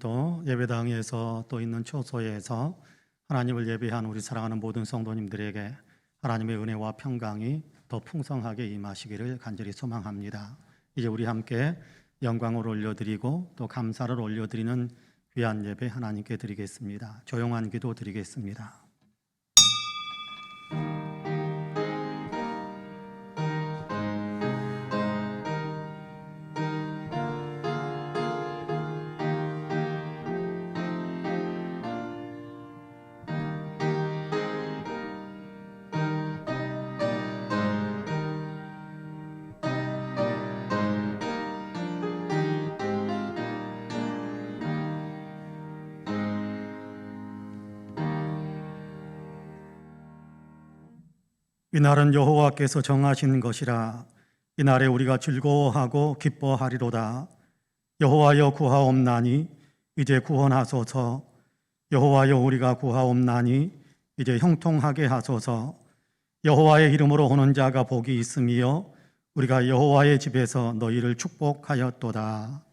또 예배당에서 또 있는 초소에서 하나님을 예배한 우리 사랑하는 모든 성도님들에게 하나님의 은혜와 평강이 더 풍성하게 임하시기를 간절히 소망합니다. 이제 우리 함께 영광을 올려드리고 또 감사를 올려드리는 귀한 예배 하나님께 드리겠습니다. 조용한 기도 드리겠습니다. 이날은 여호와께서 정하신 것이라. 이날에 우리가 즐거워하고 기뻐하리로다. 여호와여 구하옵나니 이제 구원하소서. 여호와여 우리가 구하옵나니 이제 형통하게 하소서. 여호와의 이름으로 오는 자가 복이 있으며 우리가 여호와의 집에서 너희를 축복하였도다.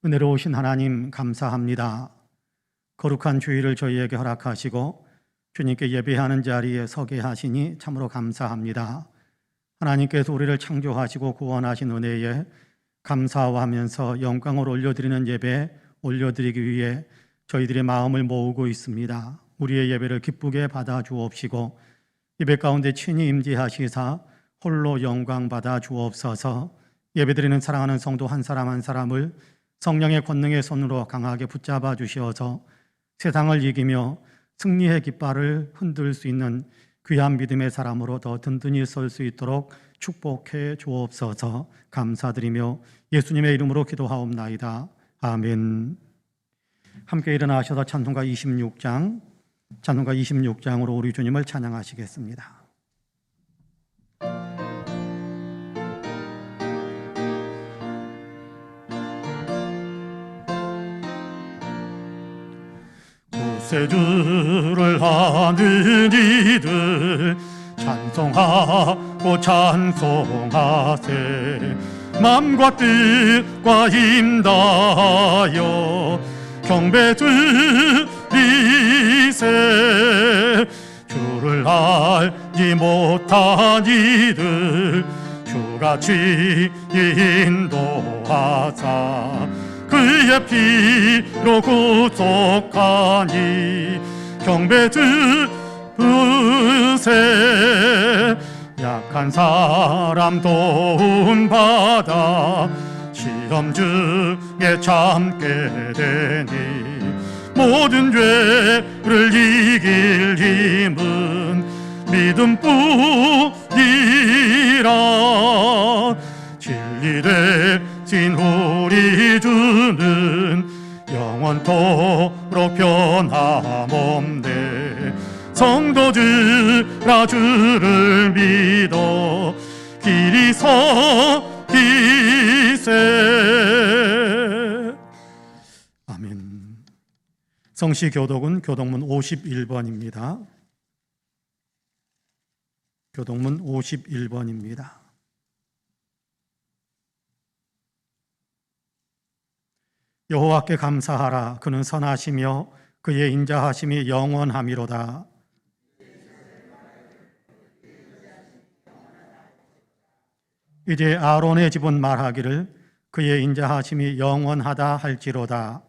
은혜로우신 하나님 감사합니다. 거룩한 주일을 저희에게 허락하시고 주님께 예배하는 자리에 서게 하시니 참으로 감사합니다. 하나님께서 우리를 창조하시고 구원하신 은혜에 감사하면서 영광을 올려드리는 예배 올려드리기 위해 저희들의 마음을 모으고 있습니다. 우리의 예배를 기쁘게 받아 주옵시고 예배 가운데 친히 임재하시사 홀로 영광 받아 주옵소서. 예배드리는 사랑하는 성도 한 사람 한 사람을 성령의 권능의 손으로 강하게 붙잡아 주시어서 세상을 이기며 승리의 깃발을 흔들 수 있는 귀한 믿음의 사람으로 더 든든히 설 수 있도록 축복해 주옵소서. 감사드리며 예수님의 이름으로 기도하옵나이다. 아멘. 함께 일어나셔서 찬송가 26장으로 우리 주님을 찬양하시겠습니다. 구세주를 하는 이들 찬송하고 찬송하세. 맘과 뜻과 힘다하여 경배드리세. 주를 알지 못한 이들 주같이 인도하사 그의 피로 구속하니 경배드리세. 약한 사람 도움받아 시험 중에 참게 되니 모든 죄를 이길 힘은 믿음뿐이라. 진리 대신 우리 주는 영원토록 변함없네. 성도들아 주를 믿어 길이 서기세. 아멘. 성시 교독은 교독문 51번입니다. 교독문 51번입니다. 여호와께 감사하라. 그는 선하시며 그의 인자하심이 영원하미로다. 이제 아론의 집은 말하기를 그의 인자하심이 영원하다 할지로다.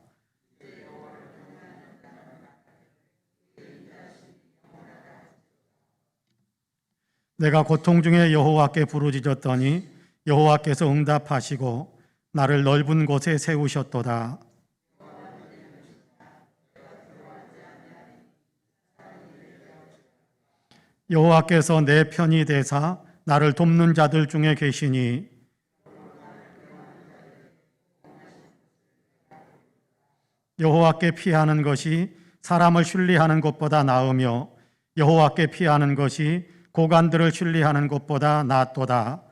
내가 고통 중에 여호와께 부르짖었더니 여호와께서 응답하시고 나를 넓은 곳에 세우셨도다. 여호와께서 내 편이 되사 나를 돕는 자들 중에 계시니 여호와께 피하는 것이 사람을 신뢰하는 것보다 나으며 여호와께 피하는 것이 고관들을 신뢰하는 것보다 낫도다.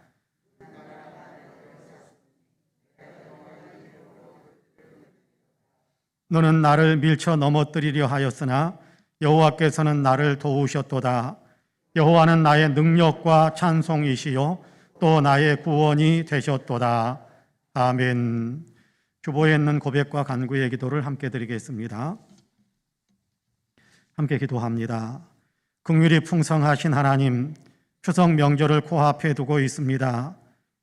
너는 나를 밀쳐 넘어뜨리려 하였으나 여호와께서는 나를 도우셨도다. 여호와는 나의 능력과 찬송이시요 또 나의 구원이 되셨도다. 아멘. 주보에 있는 고백과 간구의 기도를 함께 드리겠습니다. 함께 기도합니다. 긍휼이 풍성하신 하나님, 추석 명절을 코앞에 두고 있습니다.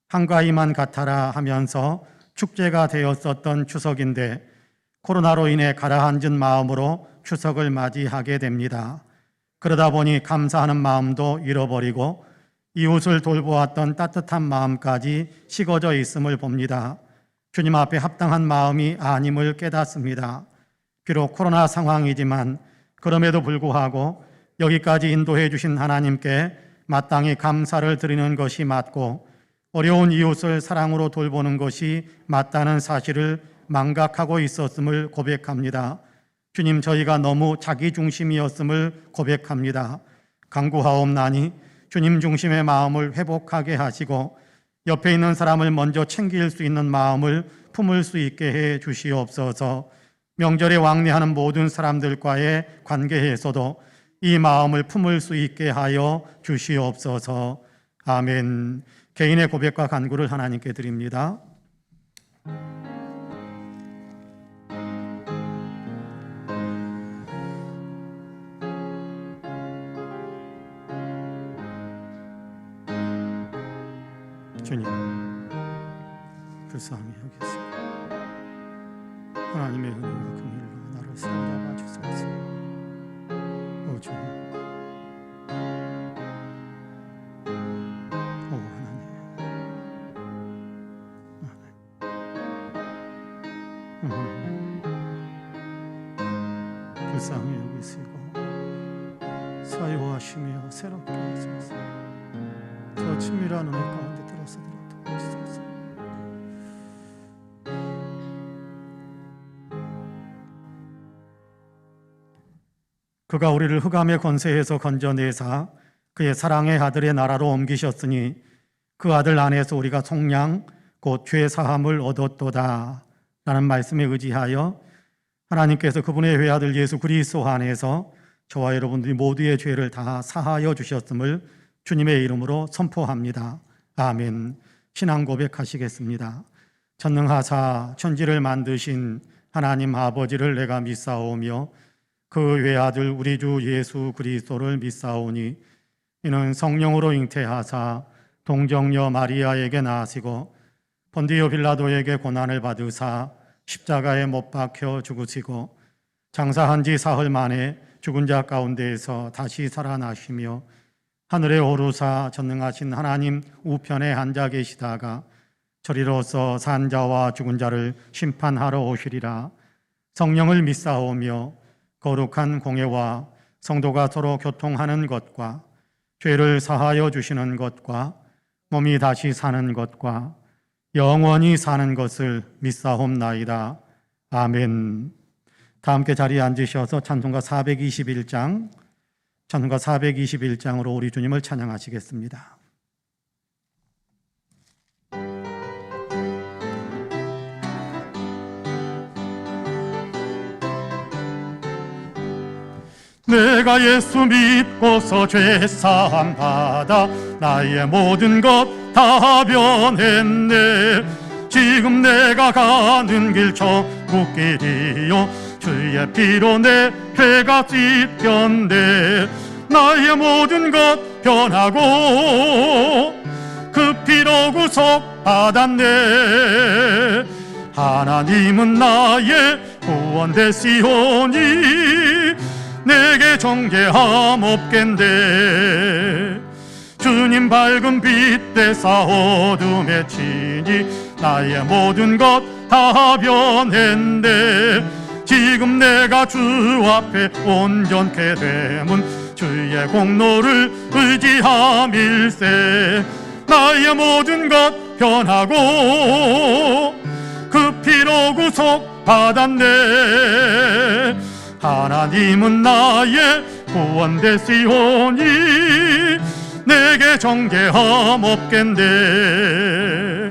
한가위만 같아라 하면서 축제가 되었었던 추석인데 코로나로 인해 가라앉은 마음으로 추석을 맞이하게 됩니다. 그러다 보니 감사하는 마음도 잃어버리고 이웃을 돌보았던 따뜻한 마음까지 식어져 있음을 봅니다. 주님 앞에 합당한 마음이 아님을 깨닫습니다. 비록 코로나 상황이지만 그럼에도 불구하고 여기까지 인도해 주신 하나님께 마땅히 감사를 드리는 것이 맞고 어려운 이웃을 사랑으로 돌보는 것이 맞다는 사실을 망각하고 있었음을 고백합니다. 주님, 저희가 너무 자기 중심이었음을 고백합니다. 간구하옵나니 주님 중심의 마음을 회복하게 하시고 옆에 있는 사람을 먼저 챙길 수 있는 마음을 품을 수 있게 해 주시옵소서. 명절에 왕래하는 모든 사람들과의 관계에서도 이 마음을 품을 수 있게 하여 주시옵소서. 아멘. 개인의 고백과 간구를 하나님께 드립니다. 주님, 불쌍히 여기소서. 하나님의 은혜와 긍휼로 나를 사로잡아 주소서. 오 주님, 오 하나님, 불쌍히 여기시고 사유하시며 새롭게 하소서. 저 친밀한 은혜 가운데 들어서 도와주소서. 그가 우리를 흑암의 권세에서 건져내사 그의 사랑의 아들의 나라로 옮기셨으니 그 아들 안에서 우리가 속량 곧 죄 사함을 얻었도다 라는 말씀에 의지하여 하나님께서 그분의 외아들 예수 그리스도 안에서 저와 여러분들이 모두의 죄를 다 사하여 주셨음을 주님의 이름으로 선포합니다. 아멘. 신앙 고백하시겠습니다. 전능하사 천지를 만드신 하나님 아버지를 내가 믿사오며 그 외아들 우리 주 예수 그리스도를 믿사오니 이는 성령으로 잉태하사 동정녀 마리아에게 나시고 본디오 빌라도에게 고난을 받으사 십자가에 못 박혀 죽으시고 장사한 지 사흘 만에 죽은 자 가운데에서 다시 살아나시며 하늘에 오르사 전능하신 하나님 우편에 앉아 계시다가 저리로서 산 자와 죽은 자를 심판하러 오시리라. 성령을 믿사오며 거룩한 공예와 성도가 서로 교통하는 것과 죄를 사하여 주시는 것과 몸이 다시 사는 것과 영원히 사는 것을 믿사옵나이다. 아멘. 다 함께 자리에 앉으셔서 찬송가 421장으로 우리 주님을 찬양하시겠습니다. 내가 예수 믿고서 죄사함 받아 나의 모든 것 다 변했네. 지금 내가 가는 길 천국길이요 주의 피로 내 죄가 씻겼네. 나의 모든 것 변하고 그 피로 구속 받았네. 하나님은 나의 구원 되시오니 내게 정죄함 없겠네. 주님 밝은 빛 되사 어둠에 치니 나의 모든 것 다 변했네. 지금 내가 주 앞에 온전케 되면 주의 공로를 의지함일세. 나의 모든 것 변하고 그 피로 구속 받았네. 하나님은 나의 구원 되시오니 내게 정죄함 없겠네.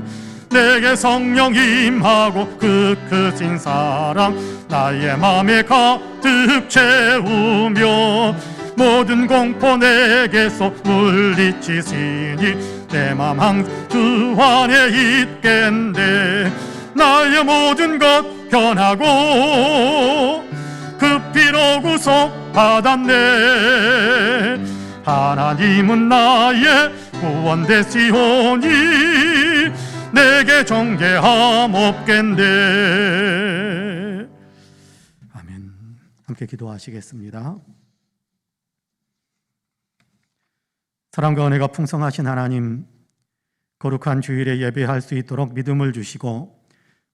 내게 성령 임하고 그 크신 사랑 나의 맘에 가득 채우며 모든 공포 내게서 물리치시니 내 맘 항상 주 안에 있겠네. 나의 모든 것 변하고 그 피로 구속받았네. 하나님은 나의 구원 되시오니 내게 정죄함 없겠네. 아멘. 함께 기도하시겠습니다. 사랑과 은혜가 풍성하신 하나님, 거룩한 주일에 예배할 수 있도록 믿음을 주시고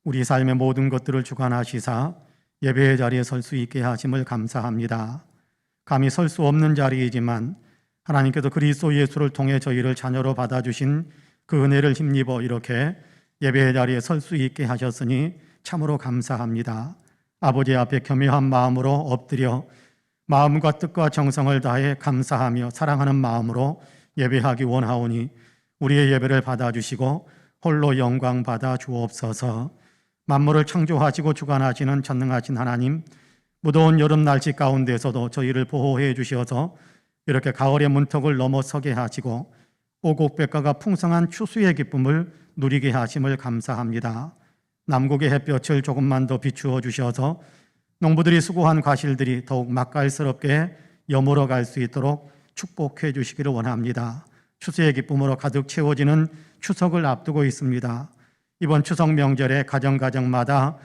우리 삶의 모든 것들을 주관하시사 예배의 자리에 설 수 있게 하심을 감사합니다. 감히 설 수 없는 자리이지만 하나님께서 그리스도 예수를 통해 저희를 자녀로 받아주신 그 은혜를 힘입어 이렇게 예배의 자리에 설 수 있게 하셨으니 참으로 감사합니다. 아버지 앞에 겸허한 마음으로 엎드려 마음과 뜻과 정성을 다해 감사하며 사랑하는 마음으로 예배하기 원하오니 우리의 예배를 받아주시고 홀로 영광 받아 주옵소서. 만물을 창조하시고 주관하시는 전능하신 하나님, 무더운 여름 날씨 가운데서도 저희를 보호해 주셔서 이렇게 가을의 문턱을 넘어서게 하시고 오곡백과가 풍성한 추수의 기쁨을 누리게 하심을 감사합니다. 남국의 햇볕을 조금만 더 비추어 주셔서 농부들이 수고한 과실들이 더욱 맛깔스럽게 여물어 갈 수 있도록 축복해 주시기를 원합니다. 추수의 기쁨으로 가득 채워지는 추석을 앞두고 있습니다. 이번 추석 명절에 가정마다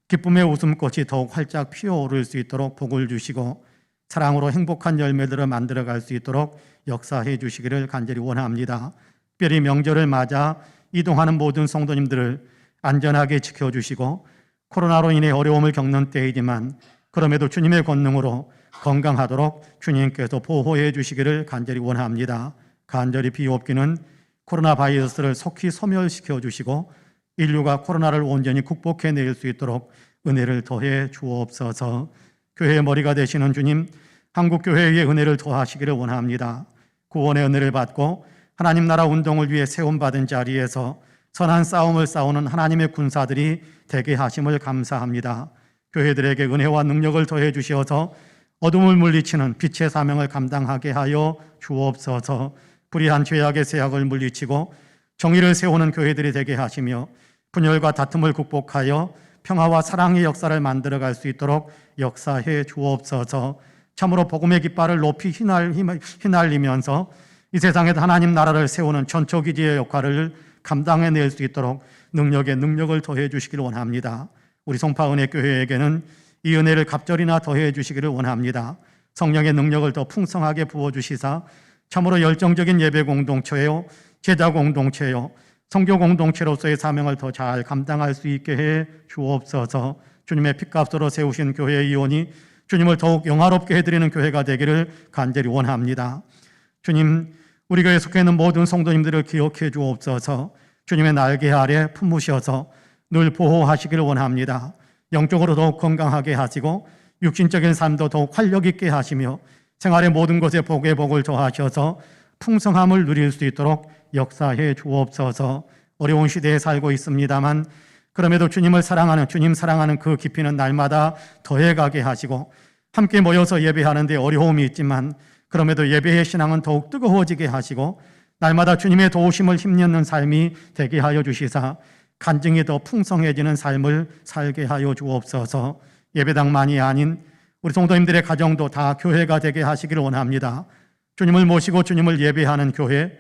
기쁨의 웃음꽃이 더욱 활짝 피어오를 수 있도록 복을 주시고 사랑으로 행복한 열매들을 만들어갈 수 있도록 역사해 주시기를 간절히 원합니다. 특별히 명절을 맞아 이동하는 모든 성도님들을 안전하게 지켜주시고 코로나로 인해 어려움을 겪는 때이지만 그럼에도 주님의 권능으로 건강하도록 주님께서 보호해 주시기를 간절히 원합니다. 간절히 비옵기는 코로나 바이러스를 속히 소멸시켜 주시고 인류가 코로나를 온전히 극복해낼 수 있도록 은혜를 더해 주옵소서. 교회의 머리가 되시는 주님, 한국교회의 은혜를 더하시기를 원합니다. 구원의 은혜를 받고 하나님 나라 운동을 위해 세움받은 자리에서 선한 싸움을 싸우는 하나님의 군사들이 되게 하심을 감사합니다. 교회들에게 은혜와 능력을 더해 주셔서 어둠을 물리치는 빛의 사명을 감당하게 하여 주옵소서. 불의한 죄악의 세악을 물리치고 정의를 세우는 교회들이 되게 하시며 분열과 다툼을 극복하여 평화와 사랑의 역사를 만들어갈 수 있도록 역사해 주옵소서. 참으로 복음의 깃발을 높이 휘날리면서 이 세상에서 하나님 나라를 세우는 전초기지의 역할을 감당해낼 수 있도록 능력을 더해 주시기를 원합니다. 우리 송파은혜교회에게는 이 은혜를 갑절이나 더해 주시기를 원합니다. 성령의 능력을 더 풍성하게 부어주시사 참으로 열정적인 예배 공동체요, 제자 공동체요, 성교 공동체로서의 사명을 더 잘 감당할 수 있게 해 주옵소서. 주님의 핏값으로 세우신 교회의 이원이 주님을 더욱 영화롭게 해드리는 교회가 되기를 간절히 원합니다. 주님, 우리 교회에 속해 있는 모든 성도님들을 기억해 주옵소서. 주님의 날개 아래 품으셔서 늘 보호하시기를 원합니다. 영적으로 더욱 건강하게 하시고 육신적인 삶도 더욱 활력 있게 하시며 생활의 모든 것에 복의 복을 더하셔서 풍성함을 누릴 수 있도록 역사해 주옵소서. 어려운 시대에 살고 있습니다만 그럼에도 주님을 사랑하는, 주님 사랑하는 그 깊이는 날마다 더해가게 하시고 함께 모여서 예배하는데 어려움이 있지만 그럼에도 예배의 신앙은 더욱 뜨거워지게 하시고 날마다 주님의 도우심을 힘입는 삶이 되게 하여 주시사 간증이 더 풍성해지는 삶을 살게 하여 주옵소서. 예배당만이 아닌 우리 성도님들의 가정도 다 교회가 되게 하시기를 원합니다. 주님을 모시고 주님을 예배하는 교회,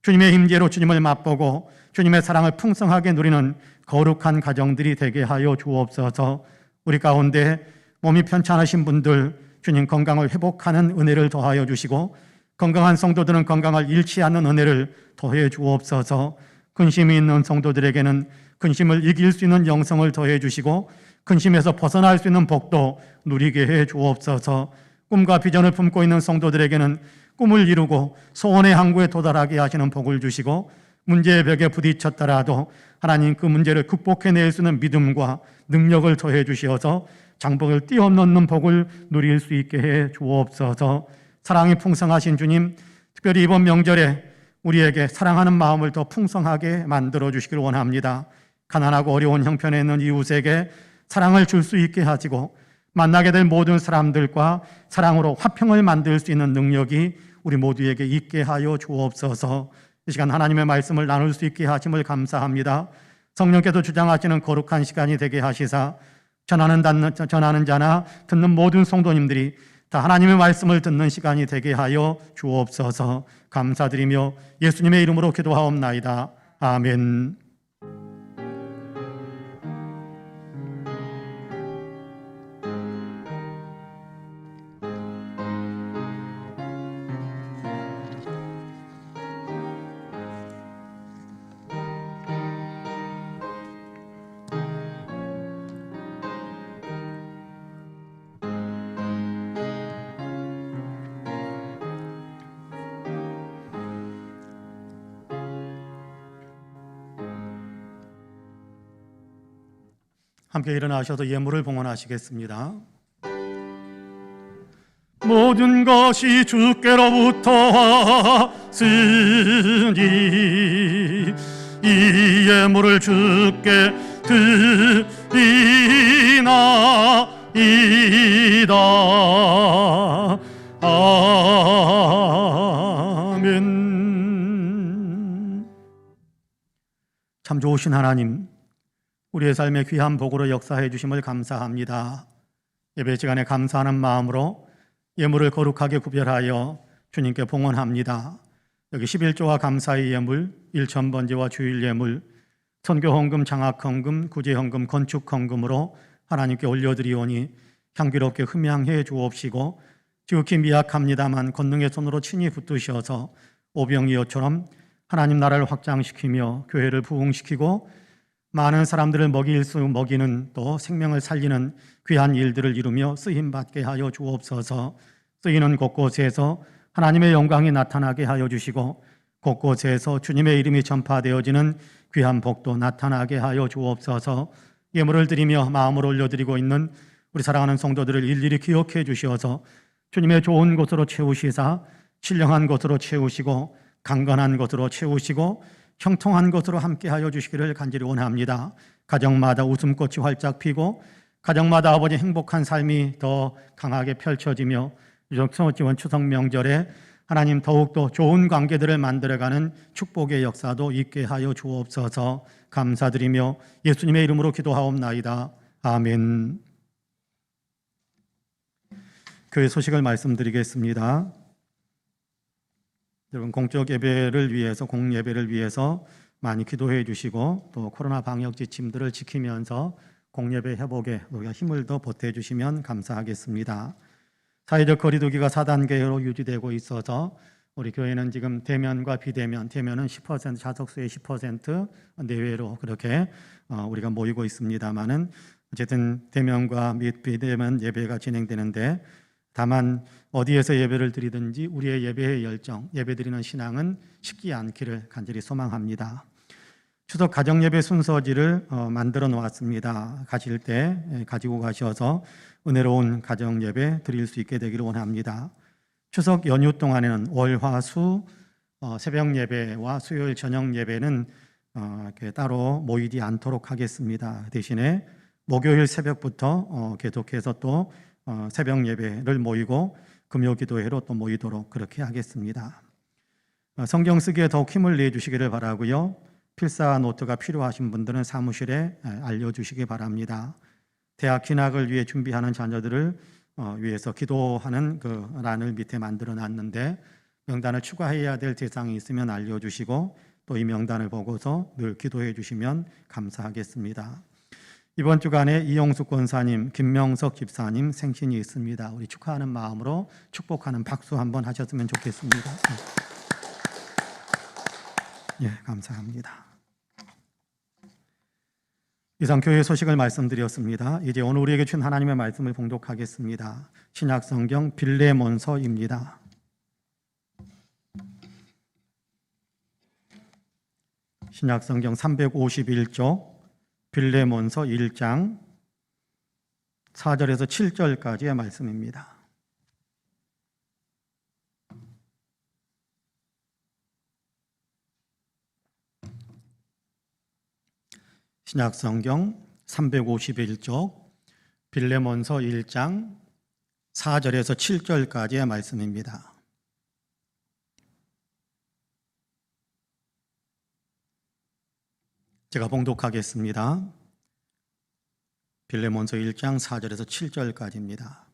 주님의 임재로 주님을 맛보고 주님의 사랑을 풍성하게 누리는 거룩한 가정들이 되게 하여 주옵소서. 우리 가운데 몸이 편찮으신 분들 주님 건강을 회복하는 은혜를 더하여 주시고 건강한 성도들은 건강을 잃지 않는 은혜를 더해 주옵소서. 근심이 있는 성도들에게는 근심을 이길 수 있는 영성을 더해 주시고 근심에서 벗어날 수 있는 복도 누리게 해 주옵소서. 꿈과 비전을 품고 있는 성도들에게는 꿈을 이루고 소원의 항구에 도달하게 하시는 복을 주시고 문제의 벽에 부딪혔더라도 하나님 그 문제를 극복해낼 수 있는 믿음과 능력을 더해 주시어서 장벽을 뛰어넘는 복을 누릴 수 있게 해 주옵소서. 사랑이 풍성하신 주님, 특별히 이번 명절에 우리에게 사랑하는 마음을 더 풍성하게 만들어 주시길 원합니다. 가난하고 어려운 형편에 있는 이웃에게 사랑을 줄 수 있게 하시고 만나게 될 모든 사람들과 사랑으로 화평을 만들 수 있는 능력이 우리 모두에게 있게 하여 주옵소서. 이 시간 하나님의 말씀을 나눌 수 있게 하심을 감사합니다. 성령께서 주장하시는 거룩한 시간이 되게 하시사 전하는 자나 듣는 모든 성도님들이 다 하나님의 말씀을 듣는 시간이 되게 하여 주옵소서. 감사드리며 예수님의 이름으로 기도하옵나이다. 아멘. 함께 일어나셔서 예물을 봉헌하시겠습니다. 모든 것이 주께로부터 왔으니 이 예물을 주께 드리나이다. 아멘. 참 좋으신 하나님, 우리의 삶에 귀한 복으로 역사해 주심을 감사합니다. 예배 시간에 감사하는 마음으로 예물을 거룩하게 구별하여 주님께 봉헌합니다. 여기 11조와 감사의 예물, 일천번제와 주일 예물, 선교헌금, 장학헌금, 구제헌금, 건축헌금으로 하나님께 올려드리오니 향기롭게 흠양해 주옵시고 지극히 미약합니다만 권능의 손으로 친히 붙드셔서 오병이어처럼 하나님 나라를 확장시키며 교회를 부흥시키고 많은 사람들을 먹이는 또 생명을 살리는 귀한 일들을 이루며 쓰임받게 하여 주옵소서. 쓰이는 곳곳에서 하나님의 영광이 나타나게 하여 주시고 곳곳에서 주님의 이름이 전파되어지는 귀한 복도 나타나게 하여 주옵소서. 예물을 드리며 마음을 올려드리고 있는 우리 사랑하는 성도들을 일일이 기억해 주시어서 주님의 좋은 곳으로 채우시사 신령한 곳으로 채우시고 강건한 곳으로 채우시고 형통한 것으로 함께하여 주시기를 간절히 원합니다. 가정마다 웃음꽃이 활짝 피고 가정마다 아버지 행복한 삶이 더 강하게 펼쳐지며 이번 추석 명절에 하나님 더욱더 좋은 관계들을 만들어가는 축복의 역사도 있게 하여 주옵소서. 감사드리며 예수님의 이름으로 기도하옵나이다. 아멘. 교회 소식을 말씀드리겠습니다. 여러분, 공적 예배를 위해서, 공예배를 위해서 많이 기도해 주시고 또 코로나 방역 지침들을 지키면서 공예배 회복에 우리가 힘을 더 보태 주시면 감사하겠습니다. 사회적 거리두기가 4단계로 유지되고 있어서 우리 교회는 지금 대면과 비대면, 대면은 10%, 좌석수의 10% 내외로 그렇게 우리가 모이고 있습니다만은 어쨌든 대면과 및 비대면 예배가 진행되는데 다만 어디에서 예배를 드리든지 우리의 예배의 열정, 예배드리는 신앙은 식지 않기를 간절히 소망합니다. 추석 가정예배 순서지를 만들어 놓았습니다. 가실 때 가지고 가셔서 은혜로운 가정예배 드릴 수 있게 되기를 원합니다. 추석 연휴 동안에는 월, 화, 수 새벽 예배와 수요일 저녁 예배는 이렇게 따로 모이지 않도록 하겠습니다. 대신에 목요일 새벽부터 계속해서 또 새벽 예배를 모이고 금요 기도회로 또 모이도록 그렇게 하겠습니다. 성경 쓰기에 더욱 힘을 내주시기를 바라고요. 필사 노트가 필요하신 분들은 사무실에 알려주시기 바랍니다. 대학 진학을 위해 준비하는 자녀들을 위해서 기도하는 그 란을 밑에 만들어 놨는데 명단을 추가해야 될 대상이 있으면 알려주시고 또 이 명단을 보고서 늘 기도해 주시면 감사하겠습니다. 이번 주간에 이용숙 권사님, 김명석 집사님 생신이 있습니다. 우리 축하하는 마음으로 축복하는 박수 한번 하셨으면 좋겠습니다. 예, 감사합니다. 이상 교회 소식을 말씀드렸습니다. 이제 오늘 우리에게 준 하나님의 말씀을 봉독하겠습니다. 신약성경 빌레몬서입니다. 신약성경 351쪽 빌레몬서 1장 4절에서 7절까지의 말씀입니다. 신약성경 351쪽 빌레몬서 1장 4절에서 7절까지의 말씀입니다. 제가 봉독하겠습니다. 빌레몬서 1장 4절에서 7절까지입니다.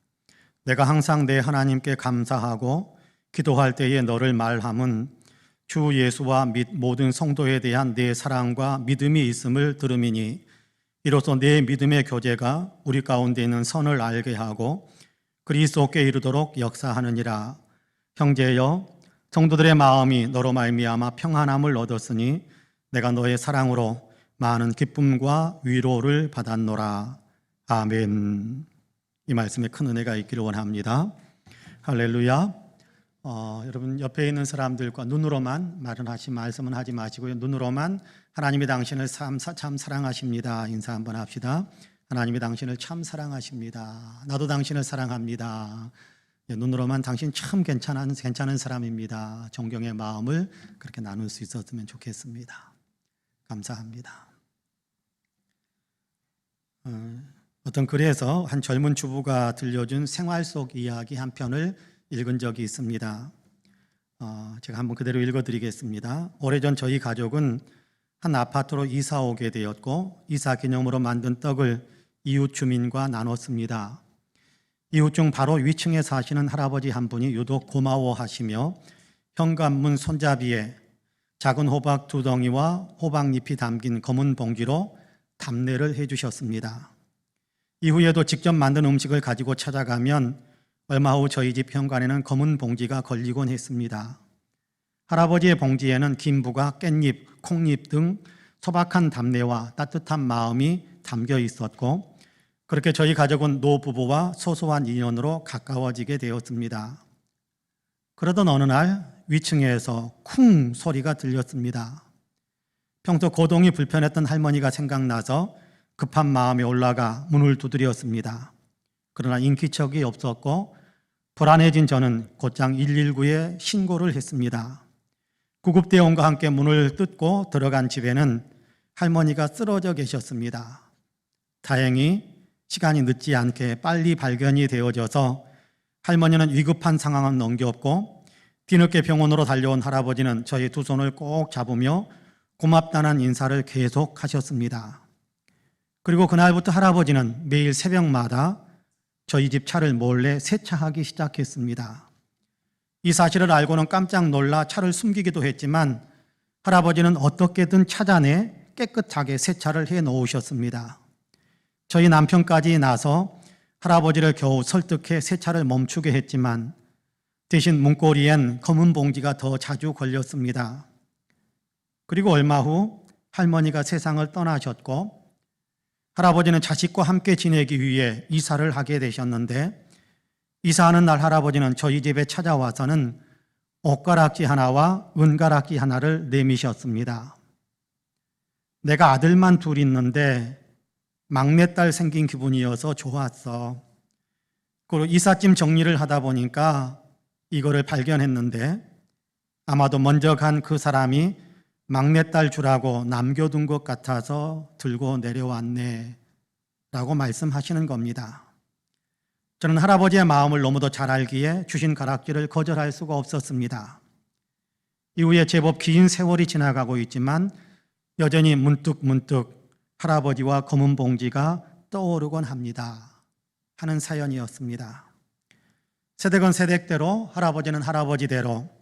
내가 항상 내 하나님께 감사하고 기도할 때에 너를 말함은 주 예수와 및 모든 성도에 대한 내 사랑과 믿음이 있음을 들음이니 이로써 내 믿음의 교제가 우리 가운데 있는 선을 알게 하고 그리스도께 이르도록 역사하느니라. 형제여, 성도들의 마음이 너로 말미암아 평안함을 얻었으니 내가 너의 사랑으로 많은 기쁨과 위로를 받았노라. 아멘. 이 말씀에 큰 은혜가 있기를 원합니다. 할렐루야. 여러분 옆에 있는 사람들과 눈으로만 말씀은 하지 마시고요. 눈으로만 하나님이 당신을 참 사랑하십니다. 인사 한번 합시다. 하나님이 당신을 참 사랑하십니다. 나도 당신을 사랑합니다. 눈으로만 당신 참 괜찮은 사람입니다. 존경의 마음을 그렇게 나눌 수 있었으면 좋겠습니다. 감사합니다. 어떤 글에서 한 젊은 주부가 들려준 생활 속 이야기 한 편을 읽은 적이 있습니다. 제가 한번 그대로 읽어드리겠습니다. 오래전 저희 가족은 한 아파트로 이사 오게 되었고 이사 기념으로 만든 떡을 이웃 주민과 나눴습니다. 이웃 중 바로 위층에 사시는 할아버지 한 분이 유독 고마워하시며 현관문 손잡이에 작은 호박 2덩이와 호박잎이 담긴 검은 봉지로 답례를 해주셨습니다. 이후에도 직접 만든 음식을 가지고 찾아가면 얼마 후 저희 집 현관에는 검은 봉지가 걸리곤 했습니다. 할아버지의 봉지에는 김부각, 깻잎, 콩잎 등 소박한 답례와 따뜻한 마음이 담겨 있었고 그렇게 저희 가족은 노부부와 소소한 인연으로 가까워지게 되었습니다. 그러던 어느 날 위층에서 쿵 소리가 들렸습니다. 평소 거동이 불편했던 할머니가 생각나서 급한 마음에 올라가 문을 두드렸습니다. 그러나 인기척이 없었고 불안해진 저는 곧장 119에 신고를 했습니다. 구급대원과 함께 문을 뜯고 들어간 집에는 할머니가 쓰러져 계셨습니다. 다행히 시간이 늦지 않게 빨리 발견이 되어져서 할머니는 위급한 상황은 넘겼고 뒤늦게 병원으로 달려온 할아버지는 저희 두 손을 꼭 잡으며 고맙다는 인사를 계속 하셨습니다. 그리고 그날부터 할아버지는 매일 새벽마다 저희 집 차를 몰래 세차하기 시작했습니다. 이 사실을 알고는 깜짝 놀라 차를 숨기기도 했지만 할아버지는 어떻게든 찾아내 깨끗하게 세차를 해 놓으셨습니다. 저희 남편까지 나서 할아버지를 겨우 설득해 세차를 멈추게 했지만 대신 문고리엔 검은 봉지가 더 자주 걸렸습니다. 그리고 얼마 후 할머니가 세상을 떠나셨고 할아버지는 자식과 함께 지내기 위해 이사를 하게 되셨는데 이사하는 날 할아버지는 저희 집에 찾아와서는 옷가락지 하나와 은가락지 하나를 내미셨습니다. 내가 아들만 둘 있는데 막내딸 생긴 기분이어서 좋았어. 그리고 이삿짐 정리를 하다 보니까 이거를 발견했는데 아마도 먼저 간 그 사람이 막내딸 주라고 남겨둔 것 같아서 들고 내려왔네 라고 말씀하시는 겁니다. 저는 할아버지의 마음을 너무도 잘 알기에 주신 가락지를 거절할 수가 없었습니다. 이후에 제법 긴 세월이 지나가고 있지만 여전히 문득문득 할아버지와 검은 봉지가 떠오르곤 합니다 하는 사연이었습니다. 세대건 세대대로 할아버지는 할아버지대로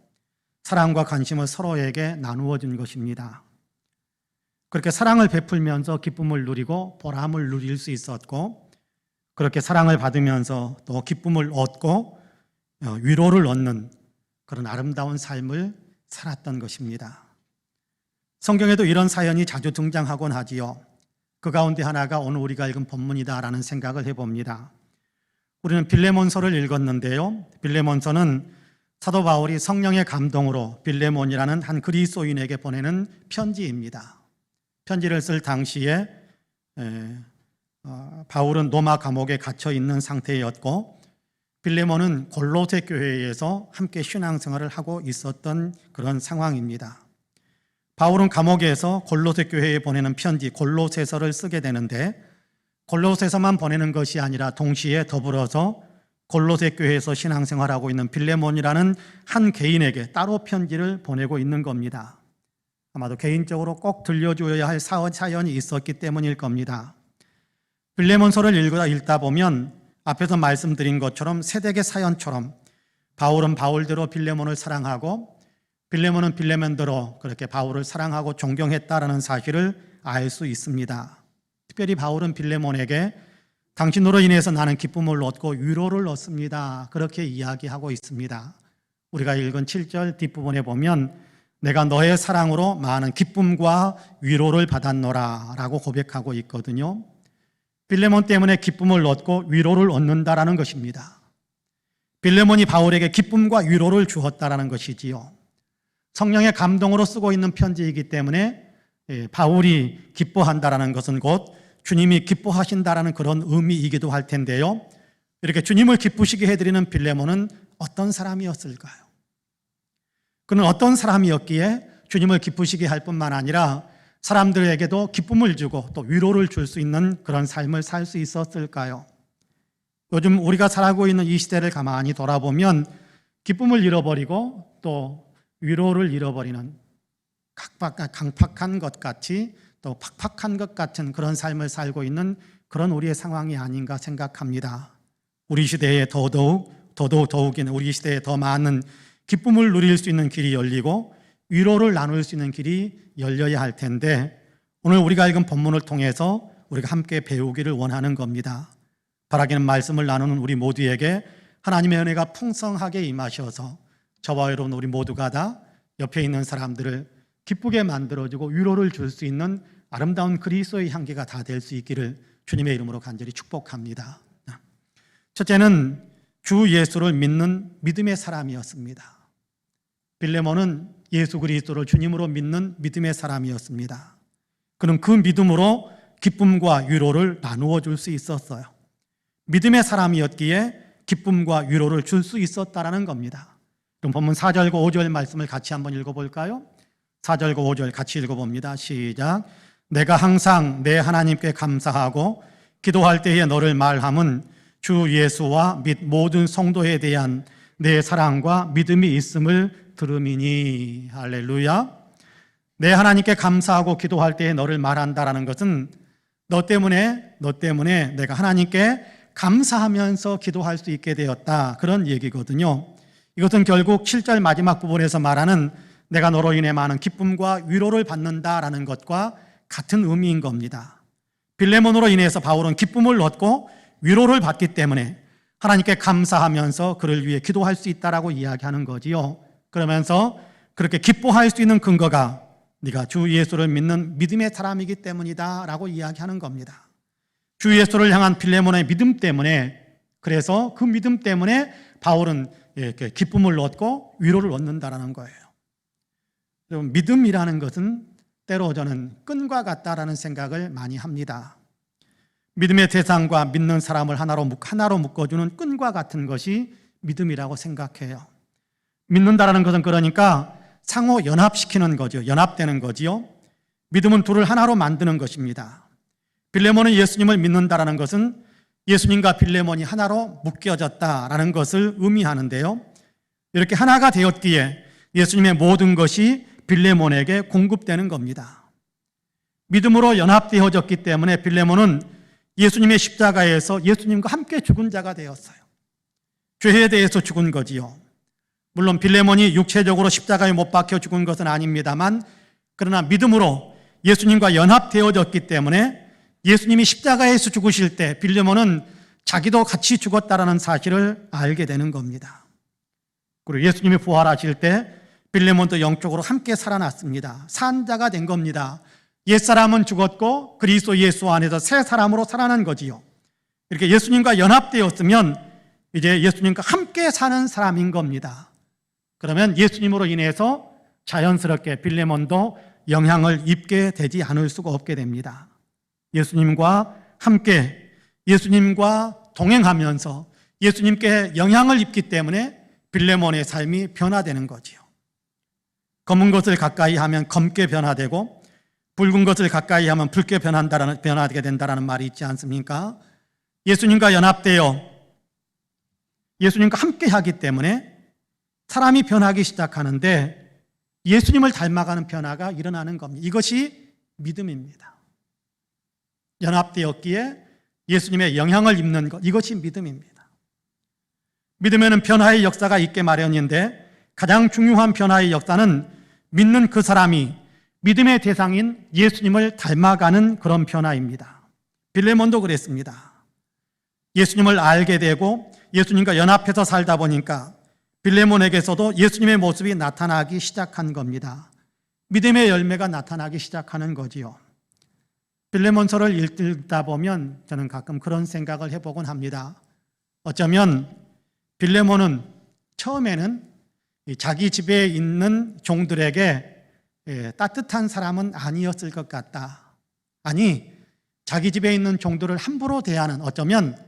사랑과 관심을 서로에게 나누어 준 것입니다. 그렇게 사랑을 베풀면서 기쁨을 누리고 보람을 누릴 수 있었고 그렇게 사랑을 받으면서 또 기쁨을 얻고 위로를 얻는 그런 아름다운 삶을 살았던 것입니다. 성경에도 이런 사연이 자주 등장하곤 하지요. 그 가운데 하나가 오늘 우리가 읽은 본문이다라는 생각을 해봅니다. 우리는 빌레몬서를 읽었는데요. 빌레몬서는 사도 바울이 성령의 감동으로 빌레몬이라는 한 그리스도인에게 보내는 편지입니다. 편지를 쓸 당시에 바울은 로마 감옥에 갇혀 있는 상태였고 빌레몬은 골로새 교회에서 함께 신앙생활을 하고 있었던 그런 상황입니다. 바울은 감옥에서 골로새 교회에 보내는 편지 골로새서를 쓰게 되는데 골로새서만 보내는 것이 아니라 동시에 더불어서 골로새 교회에서 신앙생활하고 있는 빌레몬이라는 한 개인에게 따로 편지를 보내고 있는 겁니다. 아마도 개인적으로 꼭 들려줘야 할 사연이 있었기 때문일 겁니다. 빌레몬서를 읽다 보면 앞에서 말씀드린 것처럼 세대의 사연처럼 바울은 바울대로 빌레몬을 사랑하고 빌레몬은 빌레몬대로 그렇게 바울을 사랑하고 존경했다라는 사실을 알 수 있습니다. 특별히 바울은 빌레몬에게 당신으로 인해서 나는 기쁨을 얻고 위로를 얻습니다. 그렇게 이야기하고 있습니다. 우리가 읽은 7절 뒷부분에 보면 내가 너의 사랑으로 많은 기쁨과 위로를 받았노라 라고 고백하고 있거든요. 빌레몬 때문에 기쁨을 얻고 위로를 얻는다라는 것입니다. 빌레몬이 바울에게 기쁨과 위로를 주었다라는 것이지요. 성령의 감동으로 쓰고 있는 편지이기 때문에 바울이 기뻐한다라는 것은 곧 주님이 기뻐하신다라는 그런 의미이기도 할 텐데요. 이렇게 주님을 기쁘시게 해드리는 빌레몬은 어떤 사람이었을까요? 그는 어떤 사람이었기에 주님을 기쁘시게 할 뿐만 아니라 사람들에게도 기쁨을 주고 또 위로를 줄 수 있는 그런 삶을 살 수 있었을까요? 요즘 우리가 살아가고 있는 이 시대를 가만히 돌아보면 기쁨을 잃어버리고 또 위로를 잃어버리는 강팍한 것 같이 또 팍팍한 것 같은 그런 삶을 살고 있는 그런 우리의 상황이 아닌가 생각합니다. 우리 시대에 더더욱이는 우리 시대에 더 많은 기쁨을 누릴 수 있는 길이 열리고 위로를 나눌 수 있는 길이 열려야 할 텐데 오늘 우리가 읽은 본문을 통해서 우리가 함께 배우기를 원하는 겁니다. 바라기는 말씀을 나누는 우리 모두에게 하나님의 은혜가 풍성하게 임하셔서 저와 여러분 우리 모두가 다 옆에 있는 사람들을 기쁘게 만들어주고 위로를 줄 수 있는 아름다운 그리스도의 향기가 다 될 수 있기를 주님의 이름으로 간절히 축복합니다. 첫째는 주 예수를 믿는 믿음의 사람이었습니다. 빌레몬은 예수 그리스도를 주님으로 믿는 믿음의 사람이었습니다. 그는 그 믿음으로 기쁨과 위로를 나누어 줄 수 있었어요. 믿음의 사람이었기에 기쁨과 위로를 줄 수 있었다라는 겁니다. 그럼 본문 4절과 5절 말씀을 같이 한번 읽어볼까요? 4절과 5절 같이 읽어봅니다. 시작. 내가 항상 내 하나님께 감사하고 기도할 때에 너를 말함은 주 예수와 및 모든 성도에 대한 내 사랑과 믿음이 있음을 들음이니. 할렐루야. 내 하나님께 감사하고 기도할 때에 너를 말한다라는 것은 너 때문에 내가 하나님께 감사하면서 기도할 수 있게 되었다, 그런 얘기거든요. 이것은 결국 7절 마지막 부분에서 말하는 내가 너로 인해 많은 기쁨과 위로를 받는다라는 것과 같은 의미인 겁니다. 빌레몬으로 인해서 바울은 기쁨을 얻고 위로를 받기 때문에 하나님께 감사하면서 그를 위해 기도할 수 있다라고 이야기하는 거지요. 그러면서 그렇게 기뻐할 수 있는 근거가 네가 주 예수를 믿는 믿음의 사람이기 때문이다 라고 이야기하는 겁니다. 주 예수를 향한 빌레몬의 믿음 때문에, 그래서 그 믿음 때문에 바울은 이렇게 기쁨을 얻고 위로를 얻는다라는 거예요. 믿음이라는 것은 때로 저는 끈과 같다라는 생각을 많이 합니다. 믿음의 대상과 믿는 사람을 하나로 묶어주는 끈과 같은 것이 믿음이라고 생각해요. 믿는다라는 것은 그러니까 상호 연합시키는 거죠. 연합되는 거지요. 믿음은 둘을 하나로 만드는 것입니다. 빌레몬은 예수님을 믿는다라는 것은 예수님과 빌레몬이 하나로 묶여졌다라는 것을 의미하는데요. 이렇게 하나가 되었기에 예수님의 모든 것이 빌레몬에게 공급되는 겁니다. 믿음으로 연합되어졌기 때문에 빌레몬은 예수님의 십자가에서 예수님과 함께 죽은 자가 되었어요. 죄에 대해서 죽은 거지요. 물론 빌레몬이 육체적으로 십자가에 못 박혀 죽은 것은 아닙니다만, 그러나 믿음으로 예수님과 연합되어졌기 때문에 예수님이 십자가에서 죽으실 때 빌레몬은 자기도 같이 죽었다라는 사실을 알게 되는 겁니다. 그리고 예수님이 부활하실 때 빌레몬도 영적으로 함께 살아났습니다. 산 자가 된 겁니다. 옛사람은 죽었고 그리스도 예수 안에서 새 사람으로 살아난 거지요. 이렇게 예수님과 연합되었으면 이제 예수님과 함께 사는 사람인 겁니다. 그러면 예수님으로 인해서 자연스럽게 빌레몬도 영향을 입게 되지 않을 수가 없게 됩니다. 예수님과 함께, 예수님과 동행하면서 예수님께 영향을 입기 때문에 빌레몬의 삶이 변화되는 거지요. 검은 것을 가까이 하면 검게 변화되고 붉은 것을 가까이 하면 붉게 변화되게 된다는 말이 있지 않습니까? 예수님과 연합되어 예수님과 함께 하기 때문에 사람이 변하기 시작하는데, 예수님을 닮아가는 변화가 일어나는 겁니다. 이것이 믿음입니다. 연합되었기에 예수님의 영향을 입는 것, 이것이 믿음입니다. 믿음에는 변화의 역사가 있게 마련인데 가장 중요한 변화의 역사는 믿는 그 사람이 믿음의 대상인 예수님을 닮아가는 그런 변화입니다. 빌레몬도 그랬습니다. 예수님을 알게 되고 예수님과 연합해서 살다 보니까 빌레몬에게서도 예수님의 모습이 나타나기 시작한 겁니다. 믿음의 열매가 나타나기 시작하는 거지요. 빌레몬서를 읽다 보면 저는 가끔 그런 생각을 해보곤 합니다. 어쩌면 빌레몬은 처음에는 자기 집에 있는 종들에게 따뜻한 사람은 아니었을 것 같다. 아니, 자기 집에 있는 종들을 함부로 대하는, 어쩌면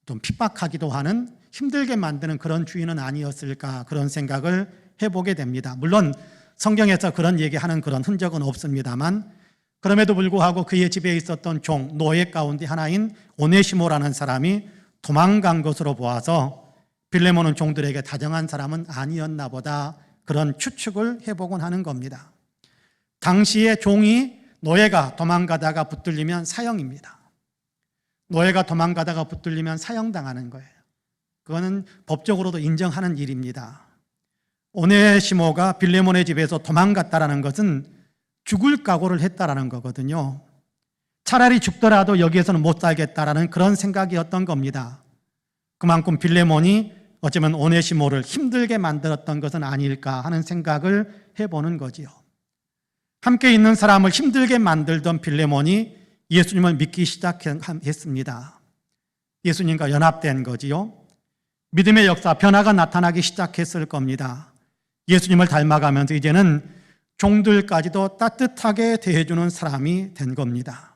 좀 핍박하기도 하는, 힘들게 만드는 그런 주인은 아니었을까, 그런 생각을 해보게 됩니다. 물론 성경에서 그런 얘기하는 그런 흔적은 없습니다만, 그럼에도 불구하고 그의 집에 있었던 종, 노예 가운데 하나인 오네시모라는 사람이 도망간 것으로 보아서 빌레몬은 종들에게 다정한 사람은 아니었나 보다, 그런 추측을 해보곤 하는 겁니다. 당시에 종이, 노예가 도망가다가 붙들리면 사형입니다. 노예가 도망가다가 붙들리면 사형당하는 거예요. 그거는 법적으로도 인정하는 일입니다. 오네시모가 빌레몬의 집에서 도망갔다라는 것은 죽을 각오를 했다라는 거거든요. 차라리 죽더라도 여기에서는 못 살겠다라는 그런 생각이었던 겁니다. 그만큼 빌레몬이 어쩌면 오네시모를 힘들게 만들었던 것은 아닐까 하는 생각을 해보는 거지요. 함께 있는 사람을 힘들게 만들던 빌레몬이 예수님을 믿기 시작했습니다. 예수님과 연합된 거지요. 믿음의 역사, 변화가 나타나기 시작했을 겁니다. 예수님을 닮아가면서 이제는 종들까지도 따뜻하게 대해주는 사람이 된 겁니다.